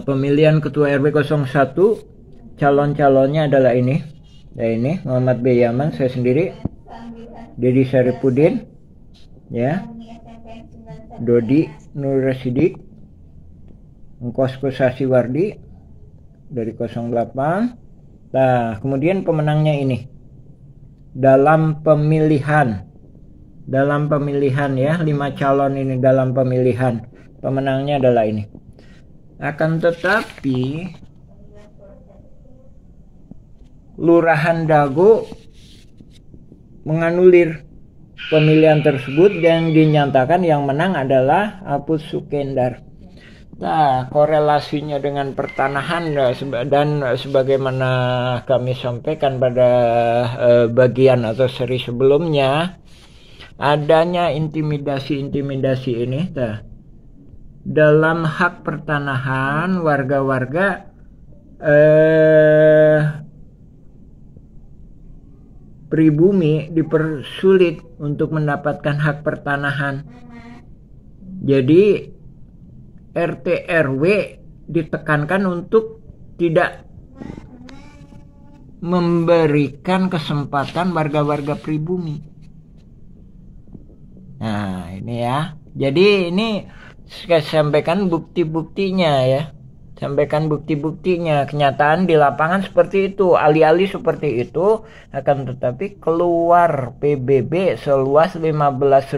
Pemilihan ketua RW 01, calon-calonnya adalah ini. Nah, ini Muhammad B. Yaman, saya sendiri, Deddy Saripudin, ya, Dodi Nur Rasidik, Engkosko Sasiwardi dari 08. Nah, kemudian pemenangnya ini. Dalam pemilihan ya, 5 calon ini dalam pemilihan, pemenangnya adalah ini. Akan tetapi Lurahan Dago menganulir pemilihan tersebut dan dinyatakan yang menang adalah Apus Sukendar. Nah, korelasinya dengan pertanahan dan sebagaimana kami sampaikan pada bagian atau seri sebelumnya, adanya intimidasi ini dalam hak pertanahan warga-warga pribumi dipersulit untuk mendapatkan hak pertanahan. Jadi RT RW ditekankan untuk tidak memberikan kesempatan warga-warga pribumi. Nah, ini ya. Jadi ini saya sampaikan bukti-buktinya ya. Sampaikan bukti-buktinya. Kenyataan di lapangan seperti itu. Alih-alih seperti itu, akan tetapi keluar PBB seluas 15.000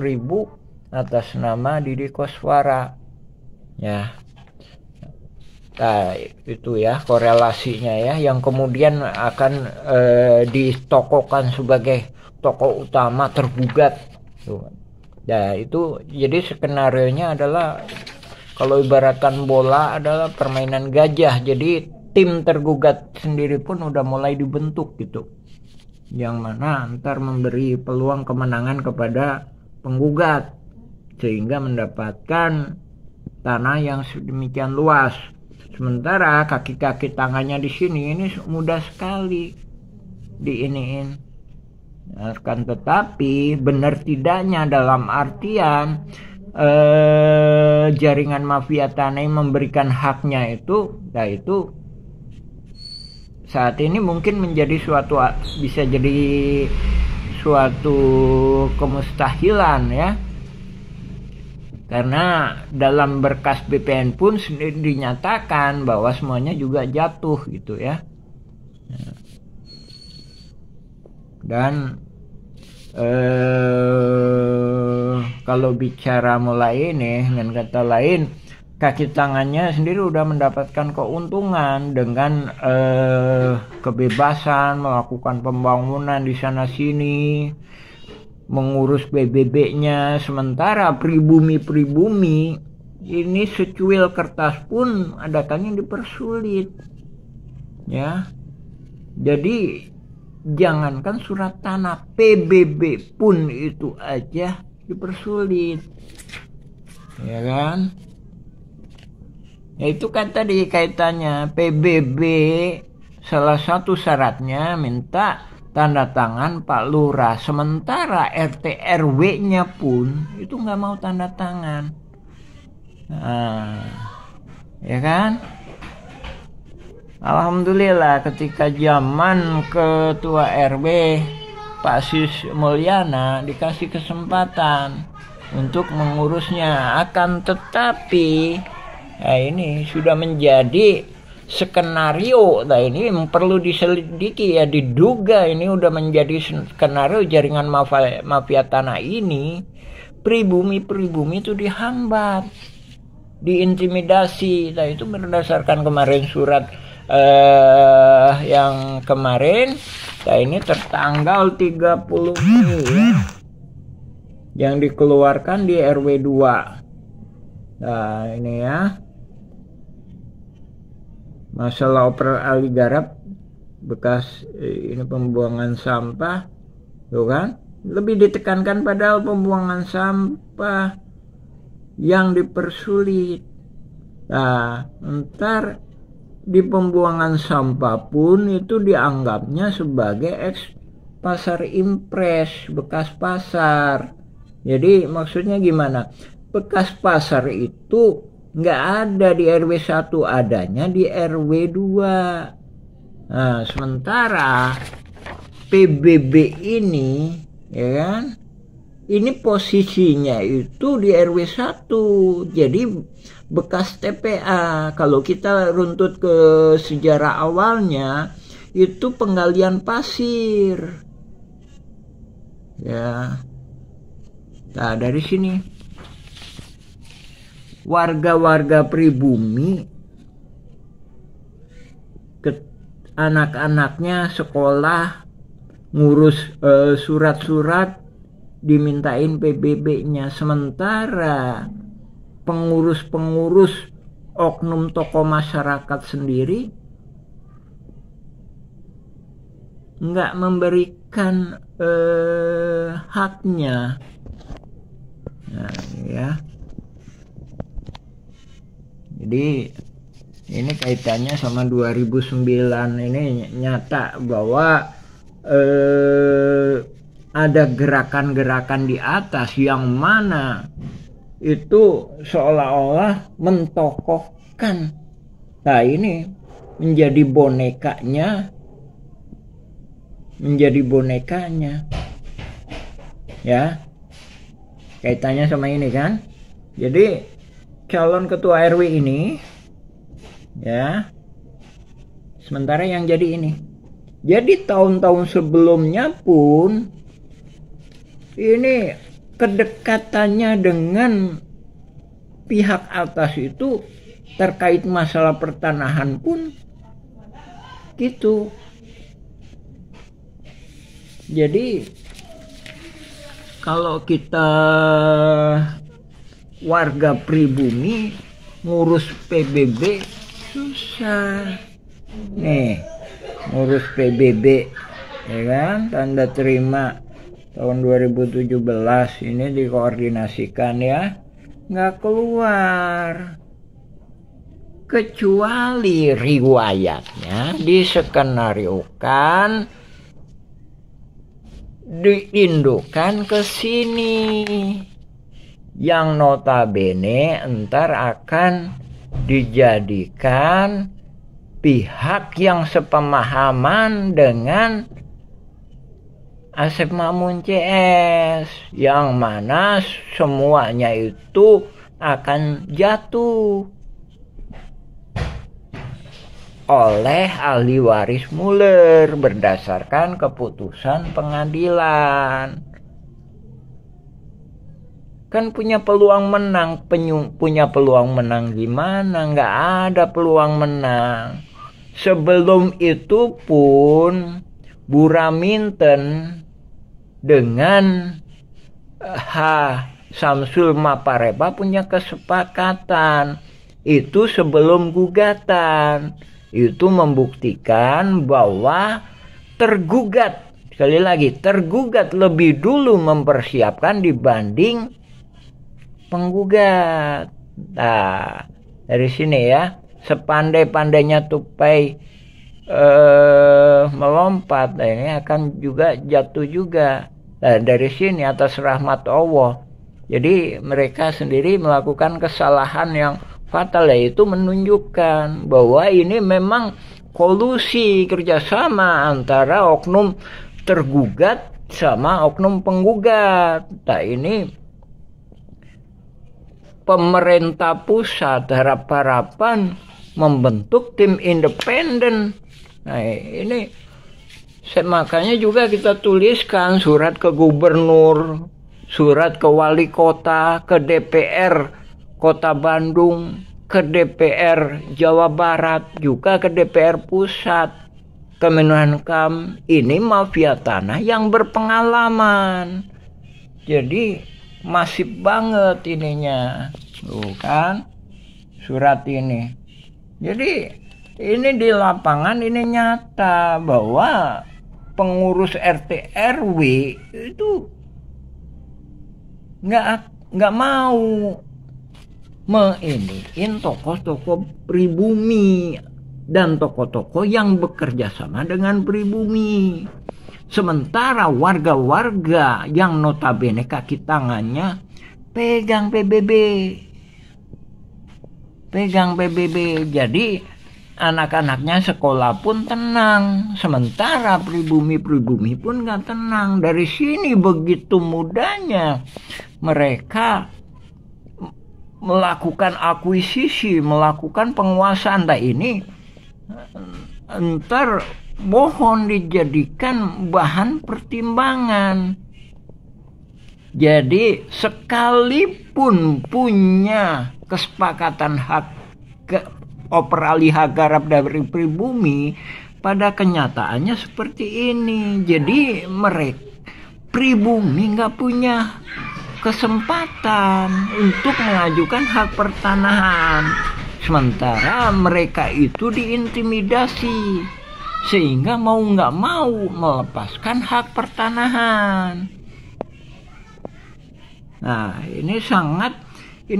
atas nama Didi Koswara. Ya. Nah, itu ya korelasinya ya, yang kemudian akan ditokohkan sebagai tokoh utama tergugat. Nah, itu jadi skenarionya adalah kalau ibaratkan bola adalah permainan gajah. Jadi tim tergugat sendiri pun udah mulai dibentuk gitu. Yang mana ntar memberi peluang kemenangan kepada penggugat sehingga mendapatkan tanah yang sedemikian luas. Sementara kaki-kaki tangannya di sini ini mudah sekali diiniin. Akan tetapi benar tidaknya dalam artian jaringan mafia tanah yang memberikan haknya itu, nah itu saat ini mungkin menjadi bisa jadi suatu kemustahilan ya. Karena dalam berkas BPN pun sendiri dinyatakan bahwa semuanya juga jatuh gitu ya. Dan kalau bicara mulai ini, dengan kata lain, kaki tangannya sendiri udah mendapatkan keuntungan dengan kebebasan melakukan pembangunan di sana sini, mengurus PBB-nya. Sementara pribumi ini secuil kertas pun adakannya dipersulit ya. Jadi jangankan surat tanah, PBB pun itu aja dipersulit ya kan. Ya itu kan tadi kaitannya PBB, salah satu syaratnya minta tanda tangan Pak Lurah, sementara RT RW-nya pun itu nggak mau tanda tangan. Nah, ya kan? Alhamdulillah ketika zaman ketua RW Pak Sis Mulyana dikasih kesempatan untuk mengurusnya, akan tetapi ya ini sudah menjadi skenario. Nah ini perlu diselidiki ya, diduga ini udah menjadi skenario jaringan mafia tanah ini. Pribumi itu dihambat, diintimidasi. Nah itu berdasarkan kemarin surat yang kemarin, nah ini tertanggal 30 Mei ya, yang dikeluarkan di RW 2. Nah ini ya, masalah oper Ali Garap bekas ini pembuangan sampah, tuh kan, lebih ditekankan padahal pembuangan sampah yang dipersulit. Nah ntar di pembuangan sampah pun itu dianggapnya sebagai pasar impres, bekas pasar. Jadi maksudnya gimana? Bekas pasar itu nggak ada di RW 1, adanya di RW 2. Nah, sementara PBB ini, ya kan, ini posisinya itu di RW 1, jadi bekas TPA. Kalau kita runtut ke sejarah awalnya, itu penggalian pasir. Ya. Nah, dari sini warga-warga pribumi, anak-anaknya sekolah, ngurus surat-surat dimintain PBB-nya, sementara pengurus-pengurus oknum tokoh masyarakat sendiri nggak memberikan haknya. Nah, ya. Jadi ini kaitannya sama 2009 ini nyata bahwa ada gerakan-gerakan di atas yang mana itu seolah-olah mentokohkan. Nah ini menjadi bonekanya. Ya. Kaitannya sama ini kan. Jadi calon ketua RW ini ya, sementara yang jadi ini. Jadi tahun-tahun sebelumnya pun ini kedekatannya dengan pihak atas itu terkait masalah pertanahan pun gitu. Jadi kalau kita warga pribumi ngurus PBB susah. Nih, ngurus PBB ya kan, tanda terima tahun 2017 ini dikoordinasikan ya, nggak keluar kecuali riwayatnya diskenariokan, diindukkan ke sini, yang notabene entar akan dijadikan pihak yang sepemahaman dengan Asep Makmun CS, yang mana semuanya itu akan jatuh oleh ahli waris Mueller berdasarkan keputusan pengadilan. Kan punya peluang menang, punya peluang menang gimana? Nggak ada peluang menang. Sebelum itu pun Buraminten dengan Samsul Mapareba punya kesepakatan. Itu sebelum gugatan. Itu membuktikan bahwa tergugat, sekali lagi tergugat lebih dulu mempersiapkan dibanding penggugat. Nah, dari sini ya, sepandai-pandainya tupai melompat, nah ini akan juga jatuh juga. Nah, dari sini atas rahmat Allah. Jadi mereka sendiri melakukan kesalahan yang fatal, yaitu menunjukkan bahwa ini memang kolusi kerjasama antara oknum tergugat sama oknum penggugat. Nah ini pemerintah pusat harap-harapan membentuk tim independen. Nah ini makanya juga kita tuliskan surat ke gubernur, surat ke wali kota, ke DPR Kota Bandung, ke DPR Jawa Barat, juga ke DPR Pusat, ke Menhankam. Ini mafia tanah yang berpengalaman. Jadi masif banget ininya. Tuh kan surat ini. Jadi ini di lapangan ini nyata bahwa pengurus RT RW itu nggak mau menginiin tokoh-tokoh pribumi dan tokoh-tokoh yang bekerja sama dengan pribumi. Sementara warga-warga yang notabene kaki tangannya pegang PBB. Jadi anak-anaknya sekolah pun tenang. Sementara pribumi-pribumi pun gak tenang. Dari sini begitu mudahnya mereka melakukan akuisisi, melakukan penguasaan. Nah ini entar mohon dijadikan bahan pertimbangan. Jadi sekalipun punya kesepakatan hak operali hak garap dari pribumi, pada kenyataannya seperti ini. Jadi mereka pribumi nggak punya kesempatan untuk mengajukan hak pertanahan. Sementara mereka itu diintimidasi, sehingga mau nggak mau melepaskan hak pertanahan. Nah, ini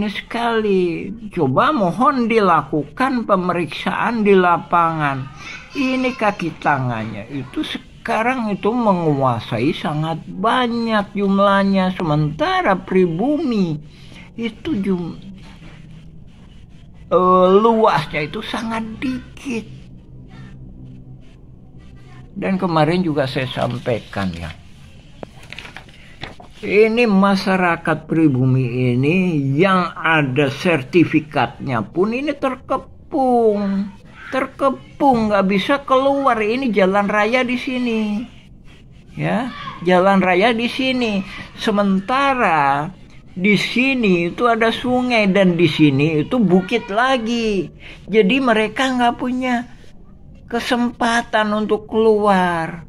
sekali. Coba mohon dilakukan pemeriksaan di lapangan. Ini kaki tangannya itu sekarang itu menguasai sangat banyak jumlahnya, sementara pribumi itu luasnya itu sangat dikit. Dan kemarin juga saya sampaikan ya, ini masyarakat pribumi ini yang ada sertifikatnya pun ini terkepung, nggak bisa keluar. Ini jalan raya di sini, ya, jalan raya di sini. Sementara di sini itu ada sungai dan di sini itu bukit lagi. Jadi mereka nggak punya kesempatan untuk keluar,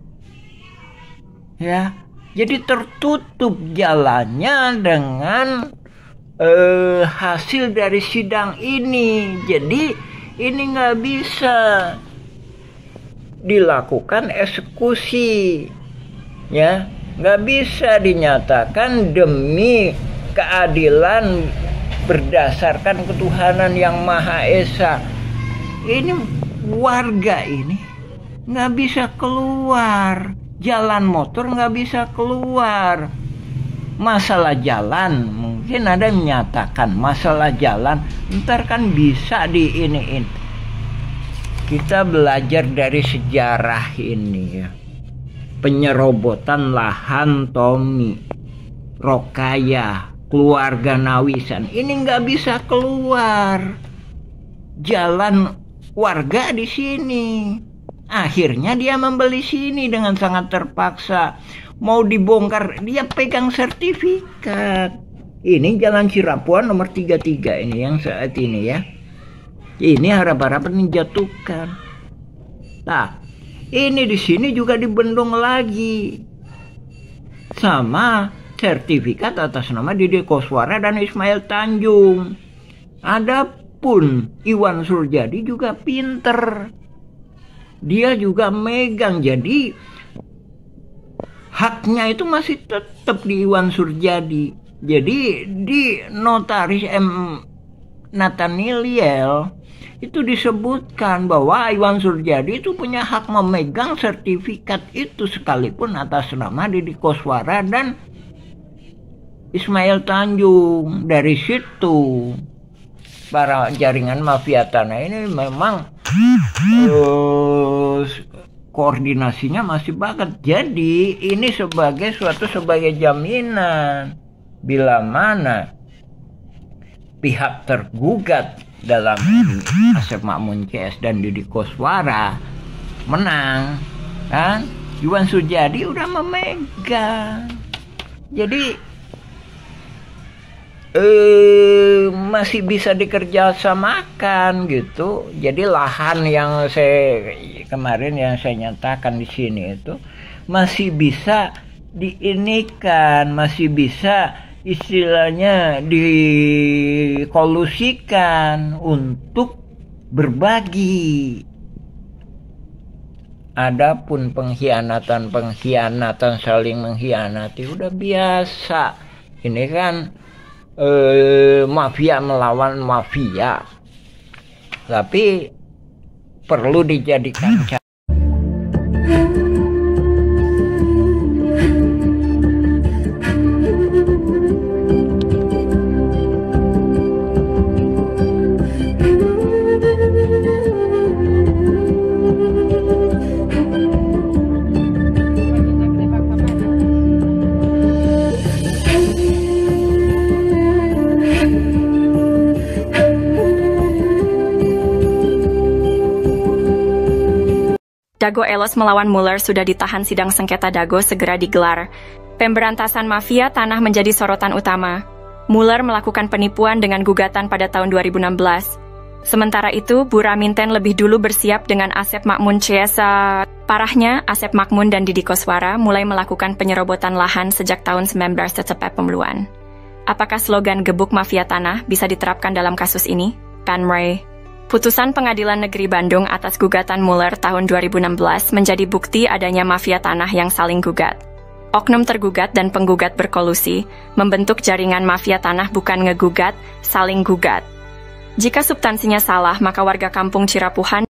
ya. Jadi tertutup jalannya dengan hasil dari sidang ini. Jadi ini nggak bisa dilakukan eksekusi, ya, nggak bisa dinyatakan demi keadilan berdasarkan ketuhanan yang Maha Esa. Ini warga ini nggak bisa keluar, jalan motor nggak bisa keluar. Masalah jalan, mungkin ada yang menyatakan masalah jalan, ntar kan bisa diiniin. Kita belajar dari sejarah ini ya. Penyerobotan lahan Tommy, Rokaya, keluarga Nawisan, ini nggak bisa keluar. Jalan warga di sini. Akhirnya dia membeli sini dengan sangat terpaksa. Mau dibongkar, dia pegang sertifikat. Ini Jalan Cirapuan nomor 33 ini yang saat ini ya. Ini harap-harapan dijatuhkan. Nah, ini di sini juga dibendung lagi. Sama sertifikat atas nama Didi Koswara dan Ismail Tanjung. Adapun Iwan Surjadi juga pinter. Dia juga megang, jadi haknya itu masih tetap di Iwan Surjadi. Jadi di notaris M. Nathaniel itu disebutkan bahwa Iwan Surjadi itu punya hak memegang sertifikat itu sekalipun atas nama Didi Koswara dan Ismail Tanjung. Dari situ para jaringan mafia tanah ini memang koordinasinya masih banget. Jadi ini sebagai jaminan bila mana pihak tergugat dalam Asep Makmun CS dan Didi Koswara menang, kan? Iwan Surjadi udah memegang. Jadi masih bisa dikerjasamakan gitu. Jadi lahan yang kemarin yang saya nyatakan di sini itu masih bisa diinikan, masih bisa istilahnya dikolusikan untuk berbagi. Adapun pengkhianatan saling mengkhianati udah biasa. Ini kan mafia melawan mafia, tapi perlu dijadikan Dago Elos melawan Mueller sudah ditahan, sidang sengketa Dago segera digelar. Pemberantasan mafia tanah menjadi sorotan utama. Mueller melakukan penipuan dengan gugatan pada tahun 2016. Sementara itu, Bu Raminten lebih dulu bersiap dengan Asep Makmun CS. Parahnya, Asep Makmun dan Didi Koswara mulai melakukan penyerobotan lahan sejak tahun 1970-an. Apakah slogan gebuk mafia tanah bisa diterapkan dalam kasus ini? Pan Murray. Putusan Pengadilan Negeri Bandung atas gugatan Mueller tahun 2016 menjadi bukti adanya mafia tanah yang saling gugat. Oknum tergugat dan penggugat berkolusi, membentuk jaringan mafia tanah bukan ngegugat, saling gugat. Jika substansinya salah, maka warga kampung Cirapuhan